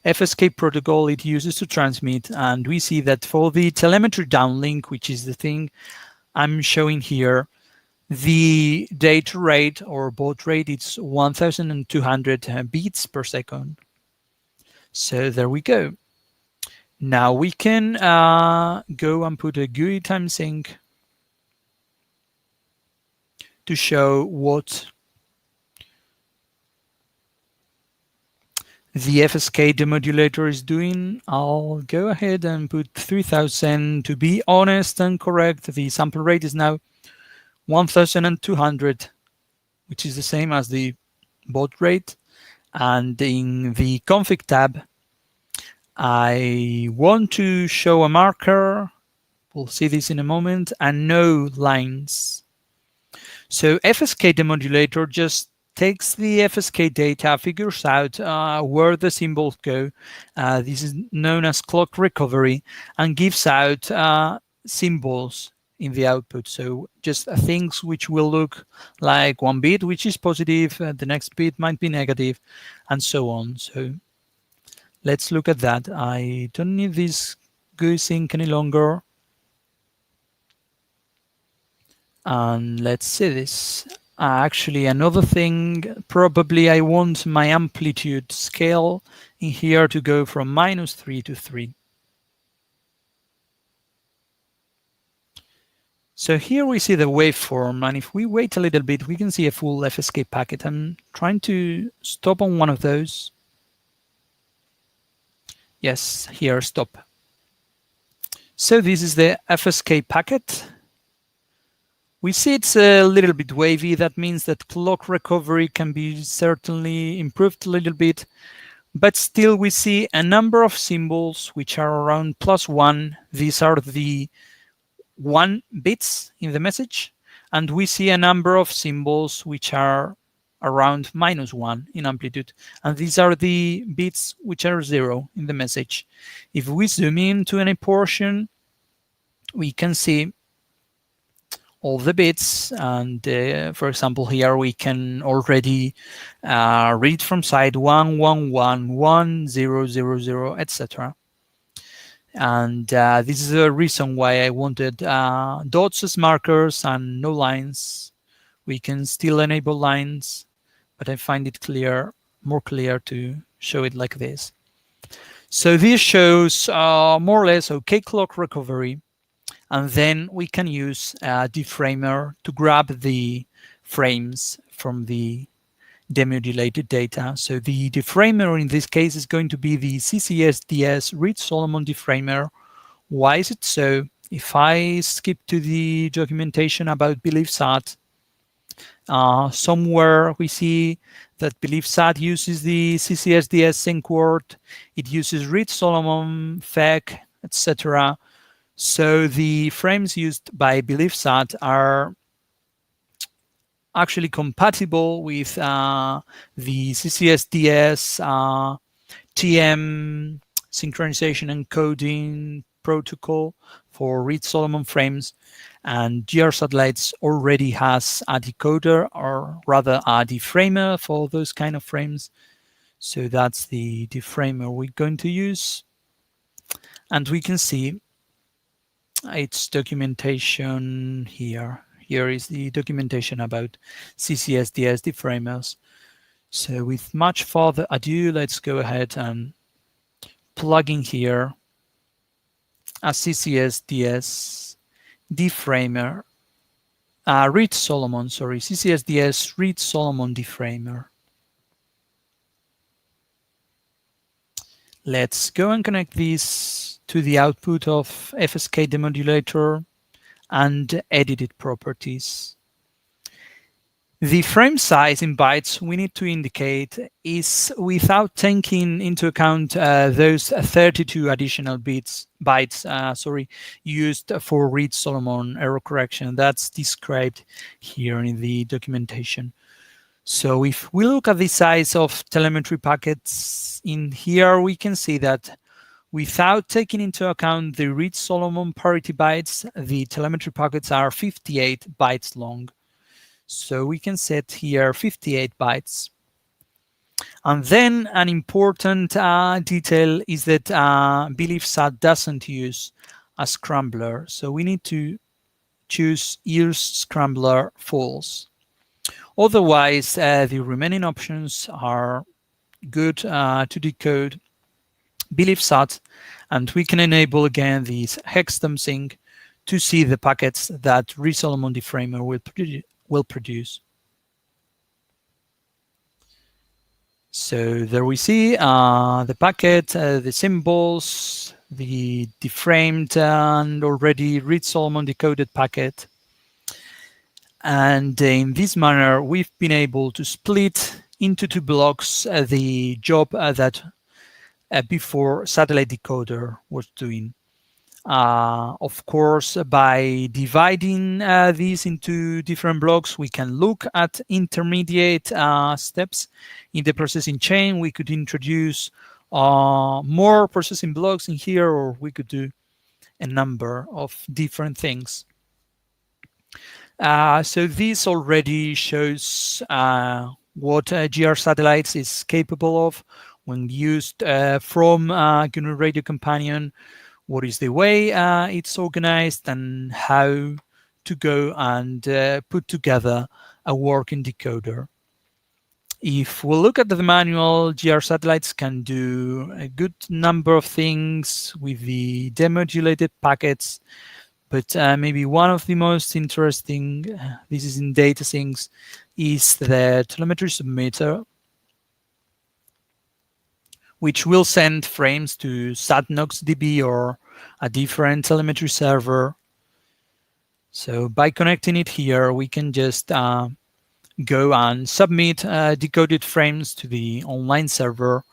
FSK protocol it uses to transmit, and we see that for the telemetry downlink, which is the thing I'm showing here, the data rate or baud rate is 1,200 beats per second. So there we go. Now we can go and put a GUI timesync to show what the FSK demodulator is doing. I'll go ahead and put 3000 to be honest and correct. The sample rate is now 1,200, which is the same as the baud rate. And in the config tab, I want to show a marker. We'll see this in a moment, and no lines. So FSK demodulator just takes the FSK data, figures out where the symbols go. This is known as clock recovery, and gives out symbols in the output. So just things which will look like one bit, which is positive, the next bit might be negative, and so on. So let's look at that. I don't need this goose ink any longer. And let's see this. Actually, another thing, probably I want my amplitude scale in here to go from -3 to 3. So here we see the waveform, and if we wait a little bit, we can see a full FSK packet. I'm trying to stop on one of those. Yes, here, stop. So this is the FSK packet. We see it's a little bit wavy. That means that clock recovery can be certainly improved a little bit, but still we see a number of symbols which are around +1. These are the 1 bits in the message, and we see a number of symbols which are around -1 in amplitude, and these are the bits which are 0 in the message. If we zoom in to any portion, we can see all the bits, and for example here we can already read from side 1, 1, 1, 1, 0, 0, 0, etc. And this is the reason why I wanted dots as markers and no lines. We can still enable lines, but I find it more clear to show it like this. So this shows more or less okay clock recovery. And then we can use a deframer to grab the frames from the demodulated data. So the deframer in this case is going to be the CCSDS Reed-Solomon deframer. Why is it so? If I skip to the documentation about BeliefSat, somewhere we see that BeliefSat uses the CCSDS sync word, it uses Reed-Solomon, FEC, etc. So the frames used by BeliefSat are actually compatible with the CCSDS TM synchronization encoding protocol for Reed-Solomon frames, and GR Satellites already has a decoder, or rather a deframer for those kind of frames. So that's the deframer we're going to use, and we can see its documentation here. Here is the documentation about CCSDS deframers. So with much further ado, let's go ahead and plug in here a CCSDS deframer, CCSDS Reed-Solomon deframer. Let's go and connect this to the output of FSK demodulator and edit it properties. The frame size in bytes we need to indicate is without taking into account those 32 additional bytes used for Reed-Solomon error correction. That's described here in the documentation. So if we look at the size of telemetry packets in here, we can see that without taking into account the Reed-Solomon parity bytes, the telemetry packets are 58 bytes long. So we can set here 58 bytes. And then an important detail is that BeliefSat doesn't use a scrambler. So we need to choose use scrambler false. Otherwise, the remaining options are good to decode BeliefSat, and we can enable again this hexdom sync to see the packets that Reed-Solomon deframer will produce. So there we see the packet, the symbols, the deframed and already Reed-Solomon decoded packet. And in this manner, we've been able to split into 2 blocks the job that before satellite decoder was doing. Of course, by dividing these into different blocks, we can look at intermediate steps in the processing chain. We could introduce more processing blocks in here, or we could do a number of different things. So this already shows what GR satellites is capable of when used from GNU Radio Companion, what is the way it's organized, and how to go and put together a working decoder. If we look at the manual, GR satellites can do a good number of things with the demodulated packets, but maybe one of the most interesting, this is in datasyncs, is the telemetry submitter, which will send frames to SatNoxDB or a different telemetry server. So by connecting it here, we can just go and submit decoded frames to the online server.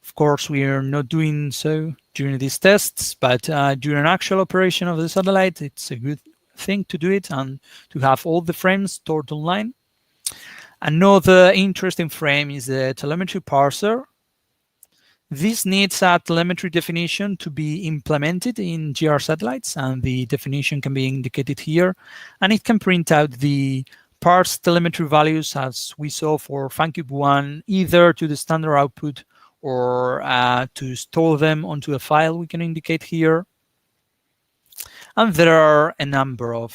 Of course, we are not doing so during these tests, but during actual operation of the satellite, it's a good thing to do it and to have all the frames stored online. Another interesting frame is the telemetry parser. This needs a telemetry definition to be implemented in GR satellites, and the definition can be indicated here, and it can print out the parsed telemetry values as we saw for FunCube1, either to the standard output or to store them onto a file we can indicate here. And there are a number of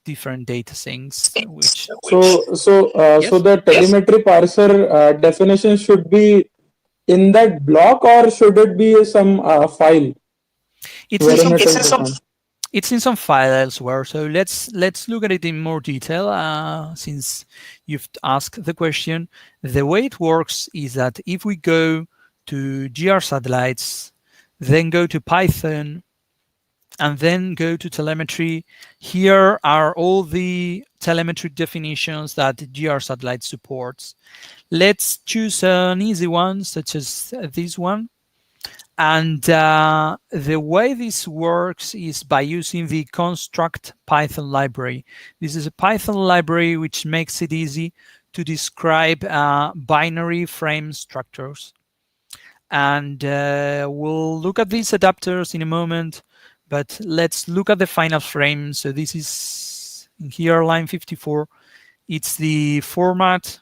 different data things. So the telemetry parser definition should be in that block, or should it be some file? It's in some file elsewhere. So let's look at it in more detail. Since you've asked the question, the way it works is that if we go to GR satellites, then go to Python, and then go to telemetry, here are all the telemetry definitions that GR satellite supports. Let's choose an easy one, such as this one. And the way this works is by using the construct Python library. This is a Python library which makes it easy to describe binary frame structures. And we'll look at these adapters in a moment, but let's look at the final frame. So this is here, line 54. It's the format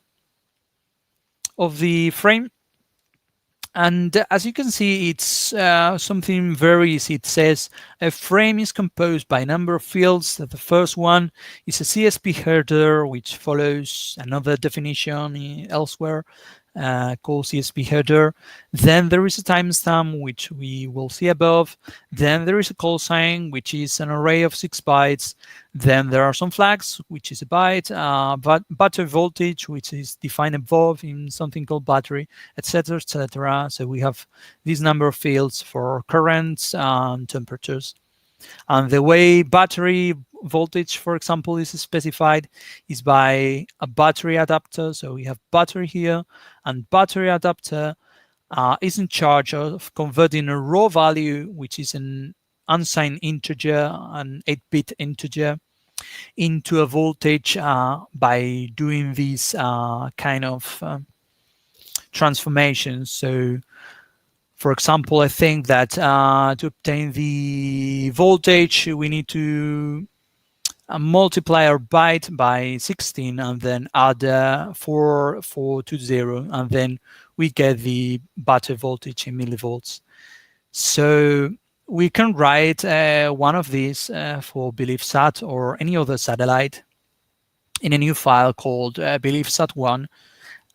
of the frame. And as you can see, it's something very easy. It says a frame is composed by a number of fields. The first one is a CSP header, which follows another definition elsewhere called CSP header. Then there is a timestamp, which we will see above. Then there is a call sign, which is an array of 6 bytes. Then there are some flags, which is a byte, battery voltage, which is defined above in something called battery, etc., etc. So we have this number of fields for currents and temperatures. And the way battery voltage, for example, is specified is by a battery adapter. So we have battery here, and battery adapter is in charge of converting a raw value, which is an unsigned integer, an 8-bit integer, into a voltage by doing these kind of transformations. So for example, I think that to obtain the voltage, we need to multiply our byte by 16 and then add 420, and then we get the battery voltage in millivolts. So we can write one of these for BeliefSat or any other satellite in a new file called BeliefSat1.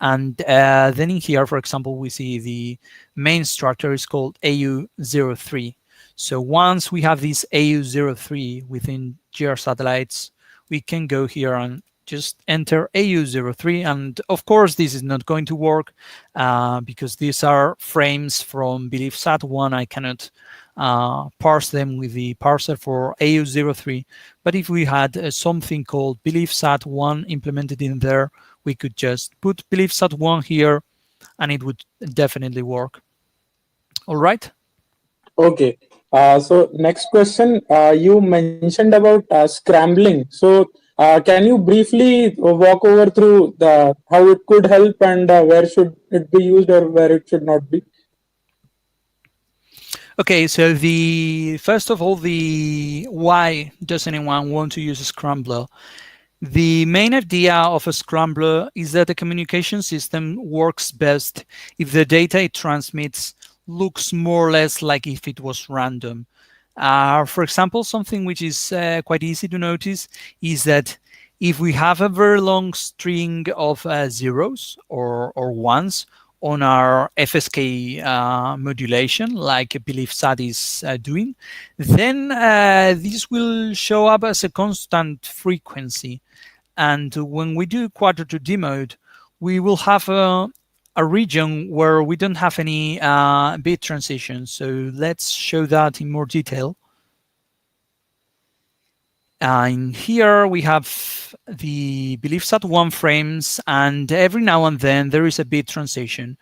And then in here, for example, we see the main structure is called AU03. So once we have this AU03 within GR satellites, we can go here and just enter AU03. And of course, this is not going to work because these are frames from BeliefSat1. I cannot parse them with the parser for AU03. But if we had something called BeliefSat1 implemented in there, we could just put BeliefSat1 here, and it would definitely work. All right? Okay. So next question, you mentioned about scrambling. So can you briefly walk over through the how it could help and where should it be used or where it should not be? Okay, so first of all, why does anyone want to use a scrambler? The main idea of a scrambler is that the communication system works best if the data it transmits looks more or less like if it was random. For example, something which is quite easy to notice is that if we have a very long string of zeros or ones on our FSK modulation, like Belief Sat is doing, then this will show up as a constant frequency. And when we do quarter-to demode, we will have a region where we don't have any bit transitions. So let's show that in more detail. In here we have the Belief Sat 1 frames, and every now and then there is a bit transition.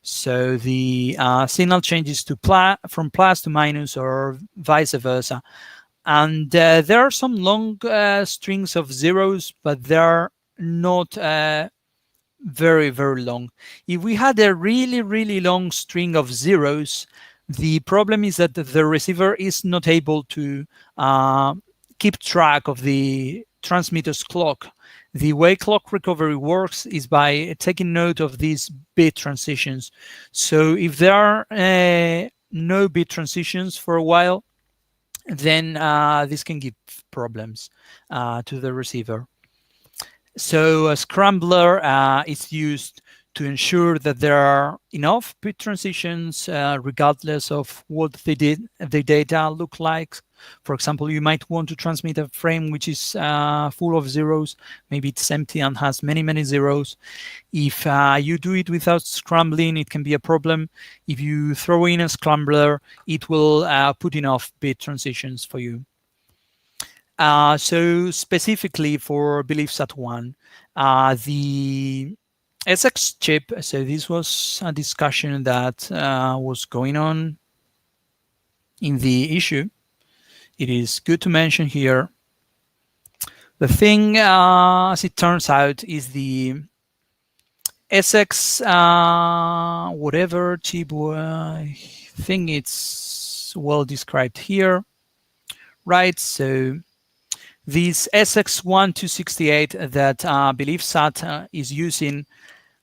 So the signal changes to from plus to minus or vice versa. And there are some long strings of zeros, but they're not very, very long. If we had a really, really long string of zeros, the problem is that the receiver is not able to keep track of the transmitter's clock. The way clock recovery works is by taking note of these bit transitions. So if there are no bit transitions for a while, then this can give problems to the receiver. So a scrambler is used to ensure that there are enough bit transitions regardless of what the data look like. For example, you might want to transmit a frame which is full of zeros. Maybe it's empty and has many, many zeros. If you do it without scrambling, it can be a problem. If you throw in a scrambler, it will put enough bit transitions for you. So specifically for Belief Sat 1, the SX chip, so this was a discussion that was going on in the issue. It is good to mention here. The thing, as it turns out, is the SX whatever chip, I think it's well described here, right? So this SX1268 that Belief Sat is using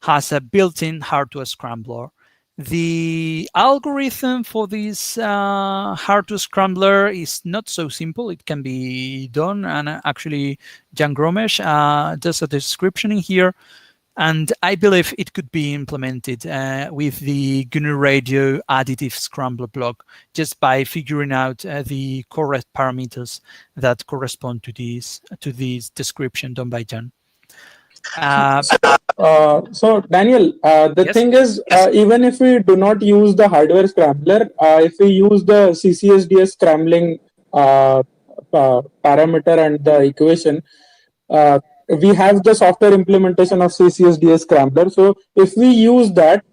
has a built-in hardware scrambler. The algorithm for this hardware scrambler is not so simple. It can be done, and actually Jan Gromesh does a description in here, and I believe it could be implemented with the GNU Radio additive scrambler block just by figuring out the correct parameters that correspond to this description done by Jan. So Daniel, the thing is, even if we do not use the hardware scrambler, if we use the CCSDS scrambling parameter and the equation, we have the software implementation of CCSDS scrambler. So if we use that,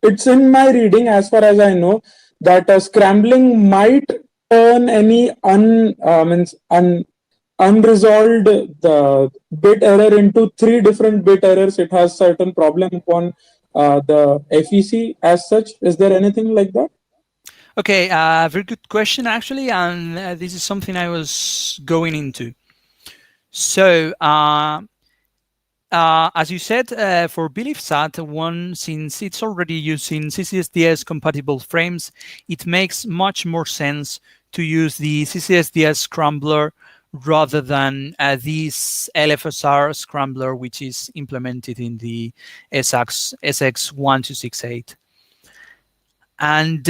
it's in my reading, as far as I know, that scrambling might turn any unresolved the bit error into 3 different bit errors. It has certain problem upon the FEC as such. Is there anything like that? Okay, very good question actually, and this is something I was going into. So as you said, for Belief Sat 1, since it's already using CCSDS compatible frames, it makes much more sense to use the CCSDS scrambler rather than this LFSR scrambler, which is implemented in the SX1268. And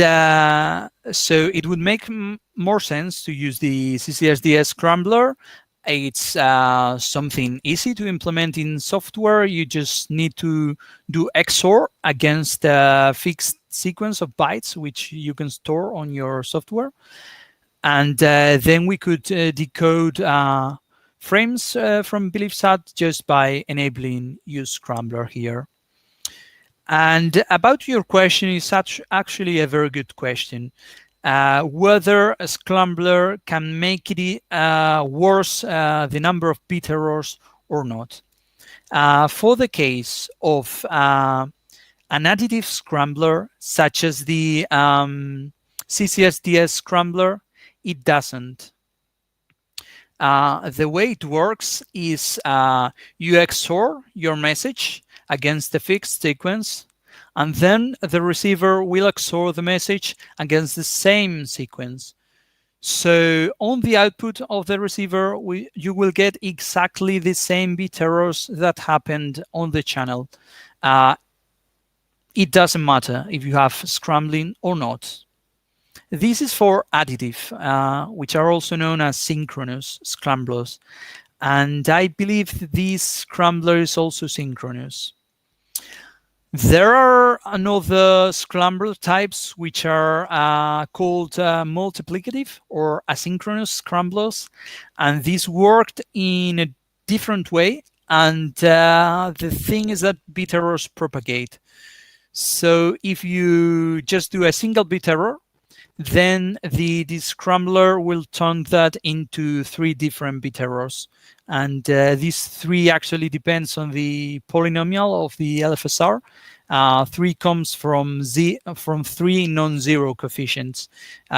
so it would make more sense to use the CCSDS scrambler. It's something easy to implement in software. You just need to do XOR against a fixed sequence of bytes, which you can store on your software. And then we could decode frames from Belief Sat just by enabling use scrambler here. And about your question, is actually a very good question. whether a scrambler can make it worse the number of bit errors or not. For the case of an additive scrambler, such as the CCSDS scrambler, it doesn't. The way it works is you XOR your message against a fixed sequence, and then the receiver will XOR the message against the same sequence. So on the output of the receiver, you will get exactly the same bit errors that happened on the channel. It doesn't matter if you have scrambling or not. This is for additive, which are also known as synchronous scramblers. And I believe this scrambler is also synchronous. There are another scrambler types which are called multiplicative or asynchronous scramblers, and these worked in a different way. And the thing is that bit errors propagate. So if you just do a single bit error, then the scrambler will turn that into 3 different bit errors. And these 3 actually depends on the polynomial of the LFSR. 3 comes from 3 non-zero coefficients.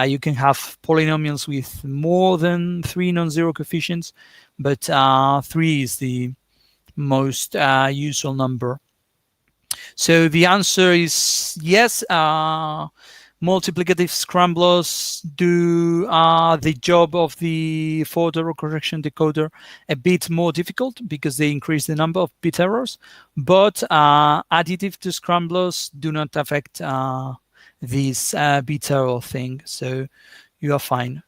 You can have polynomials with more than 3 non-zero coefficients, but 3 is the most usual number. So the answer is yes. Multiplicative scramblers do the job of the forward error correction decoder a bit more difficult because they increase the number of bit errors, but additive to scramblers do not affect this bit error thing, so you are fine.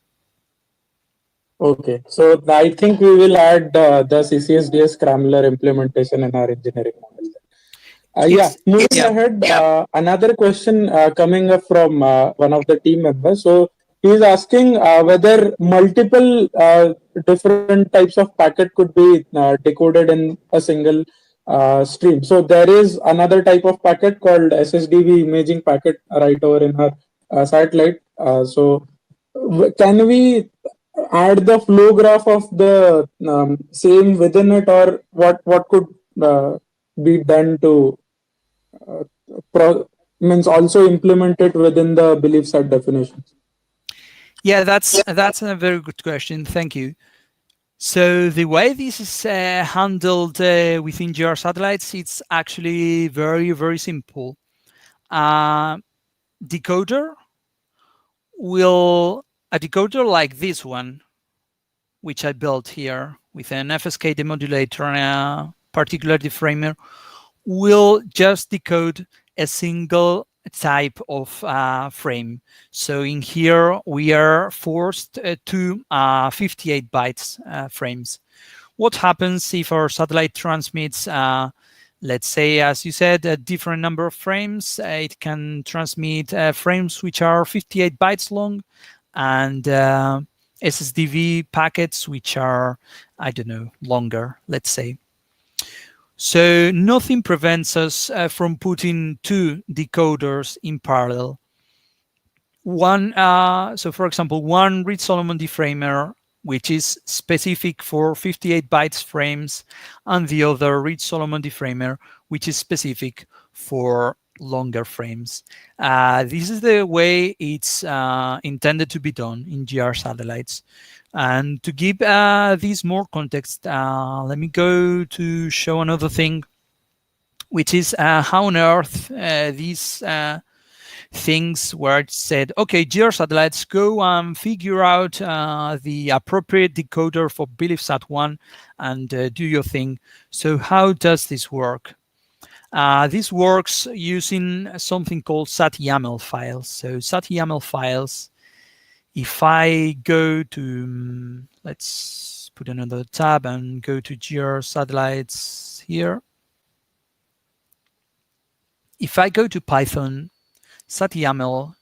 Okay, so I think we will add the CCSDS scrambler implementation in our engineering model. Moving ahead, another question coming up from one of the team members. So he's asking whether multiple different types of packet could be decoded in a single stream. So there is another type of packet called SSDV imaging packet right over in our satellite. So can we add the flow graph of the same within it, or what could be done to means also implement it within the belief set definitions? Yeah, that's a very good question. Thank you. So the way this is handled within GR satellites, it's actually very, very simple. A decoder like this one, which I built here with an FSK demodulator and a particular deframer, will just decode a single type of frame. So in here, we are forced to 58 bytes frames. What happens if our satellite transmits, let's say, as you said, a different number of frames? It can transmit frames which are 58 bytes long and SSDV packets which are, I don't know, longer, let's say. So nothing prevents us from putting 2 decoders in parallel. So for example, one Reed-Solomon deframer, which is specific for 58 bytes frames, and the other Reed-Solomon deframer, which is specific for longer frames. This is the way it's intended to be done in GR satellites. And to give this more context, let me go to show another thing, which is how on earth these things were said, okay, GR satellites, go and figure out the appropriate decoder for BeliefSat-1 and do your thing. So how does this work? This works using something called SAT-YAML files. So SAT-YAML files, if I go to, let's put another tab and go to GR satellites here. If I go to Python, SAT-YAML,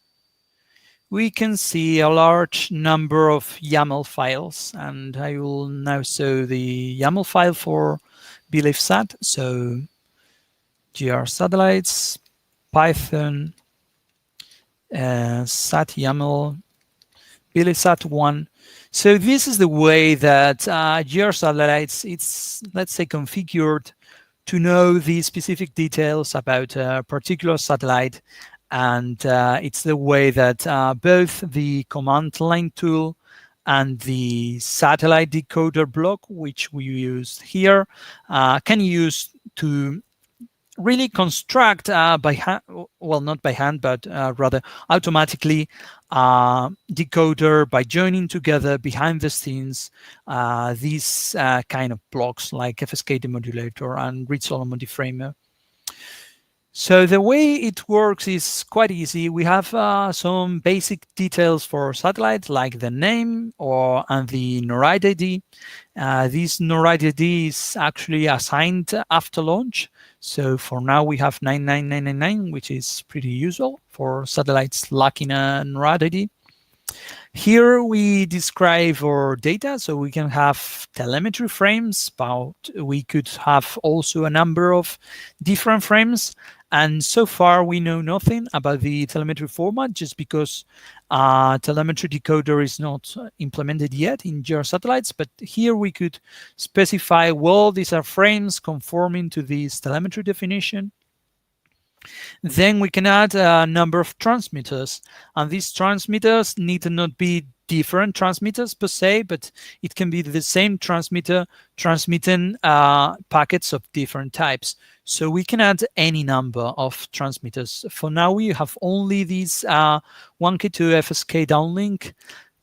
we can see a large number of YAML files, and I will now show the YAML file for BeliefSat. So GR satellites, Python, SAT-YAML, Billisat 1. So this is the way that your satellites, it's, let's say, configured to know the specific details about a particular satellite. And it's the way that both the command line tool and the satellite decoder block, which we used here, can use to really construct by hand, well, not by hand, but rather automatically decoder by joining together behind the scenes these kind of blocks like FSK demodulator and Reed-Solomon deframer. So the way it works is quite easy. We have some basic details for satellites like the name and the NORAD ID. This NORAD ID is actually assigned after launch. So for now we have 99999, which is pretty usual for satellites lacking a NORAD ID. Here we describe our data, so we can have telemetry frames, but we could have also a number of different frames. And so far we know nothing about the telemetry format, just because telemetry decoder is not implemented yet in GR satellites. But here we could specify, well, these are frames conforming to this telemetry definition. Then we can add a number of transmitters, and these transmitters need to not be different transmitters per se, but it can be the same transmitter transmitting packets of different types. So we can add any number of transmitters. For now, we have only these 1K2 FSK downlink.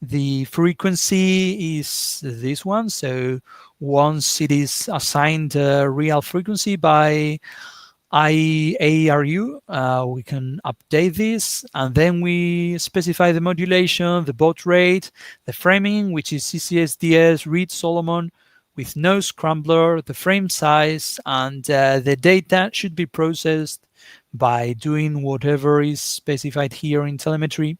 The frequency is this one. So once it is assigned a real frequency by IARU, we can update this, and then we specify the modulation, the baud rate, the framing, which is CCSDS, Reed-Solomon, with no scrambler, the frame size, and the data should be processed by doing whatever is specified here in telemetry.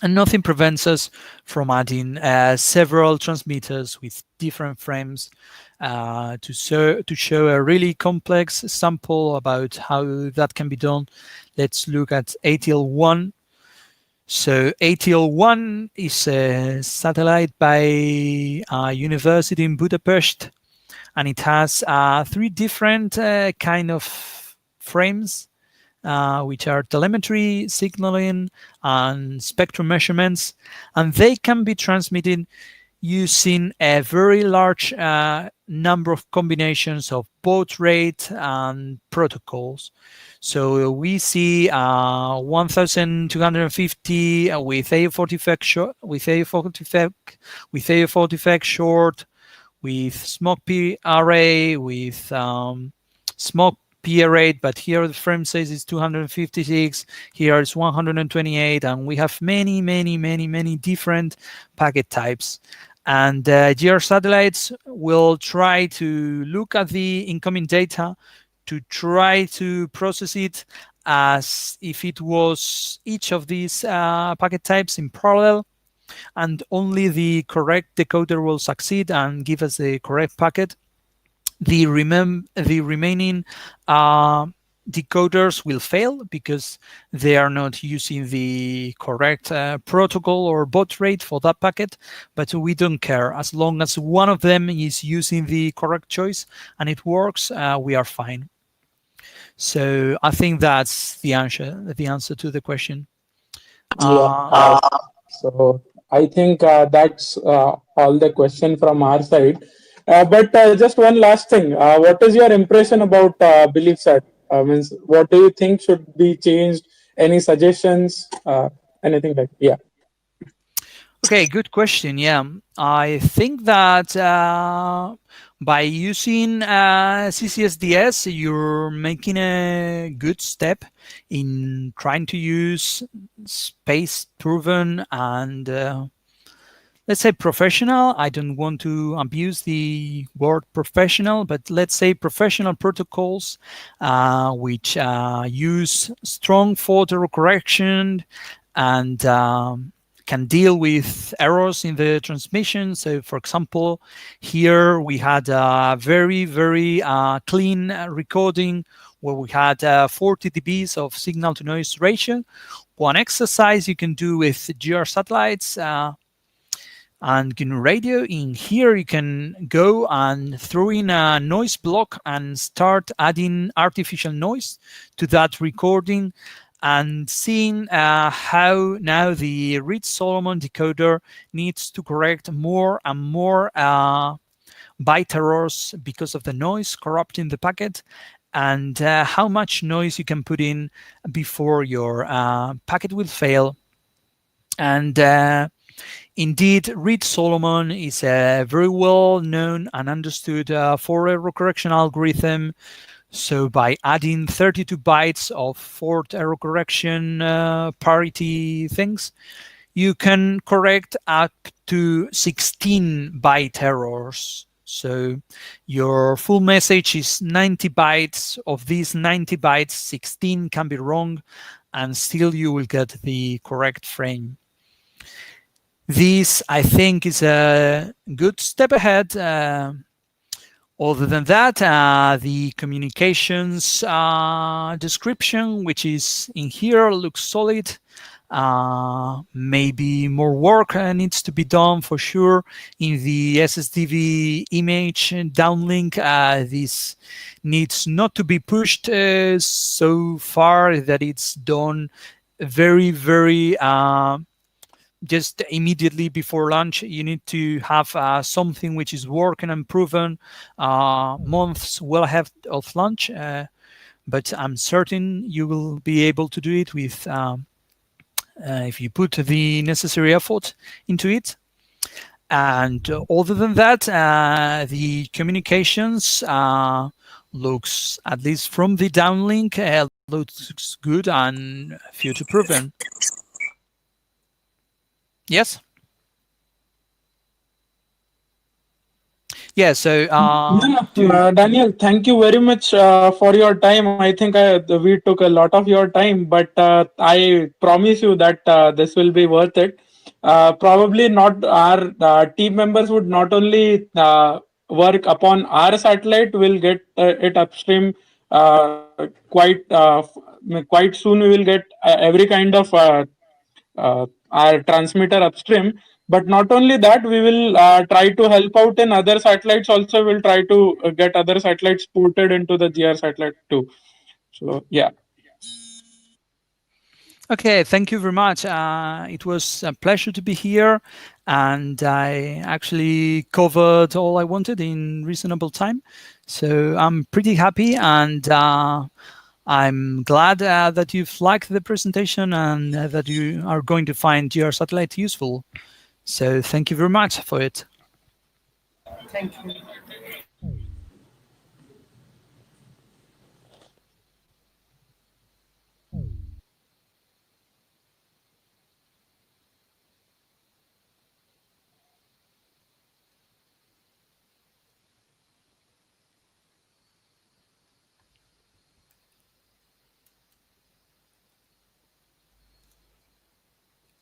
And nothing prevents us from adding several transmitters with different frames to show a really complex sample about how that can be done. Let's look at ATL1. So ATL1 is a satellite by a university in Budapest, and it has 3 different kind of frames, which are telemetry, signaling, and spectrum measurements, and they can be transmitted using a very large number of combinations of baud rate and protocols. So we see 1250 with AF40FX short, with AF40FX short, with SMOG P array, with SMOG P array, but here the frame size is 256, here it's 128, and we have many different packet types. And GR satellites will try to look at the incoming data to try to process it as if it was each of these packet types in parallel, and only the correct decoder will succeed and give us the correct packet. The remaining decoders will fail because they are not using the correct protocol or baud rate for that packet, but we don't care. As long as one of them is using the correct choice and it works, we are fine. So I think that's the answer to the question. So I think that's all the question from our side. But just one last thing. What is your impression about BeliefSat? Means, what do you think should be changed? Any suggestions? Anything like, yeah. Okay, good question. Yeah, I think that by using CCSDS, you're making a good step in trying to use space-proven and let's say professional. I don't want to abuse the word professional, but let's say professional protocols which use strong photo correction and can deal with errors in the transmission. So, for example, here we had a very, very clean recording where we had 40 dBs of signal to noise ratio. One exercise you can do with GR satellites and GNU radio. In here, you can go and throw in a noise block and start adding artificial noise to that recording and seeing how now the Reed-Solomon decoder needs to correct more and more byte errors because of the noise corrupting the packet, and how much noise you can put in before your packet will fail. And indeed, Reed-Solomon is a very well known and understood for error correction algorithm. So by adding 32 bytes of fault error correction parity things, you can correct up to 16 byte errors. So your full message is 90 bytes. Of these 90 bytes, 16 can be wrong, and still you will get the correct frame. This, I think, is a good step ahead. Other than that, the communications description, which is in here, looks solid. Maybe more work needs to be done for sure in the SSDV image downlink. This needs not to be pushed so far that it's done very, very just immediately before launch. You need to have something which is working and proven months well ahead of launch. But I'm certain you will be able to do it with if you put the necessary effort into it. And other than that, the communications looks, at least from the downlink, looks good and future proven. Yes. Yeah. So, Daniel, thank you very much for your time. I think we took a lot of your time, but I promise you that this will be worth it. Probably not our team members would not only work upon our satellite, will get it upstream quite soon. We will get every kind of our transmitter upstream. But not only that, we will try to help out in other satellites also. We'll try to get other satellites ported into the GR satellite too. So, yeah. Okay, thank you very much. It was a pleasure to be here, and I actually covered all I wanted in reasonable time. So I'm pretty happy, and I'm glad that you've liked the presentation and that you are going to find GR satellite useful. So thank you very much for it. Thank you.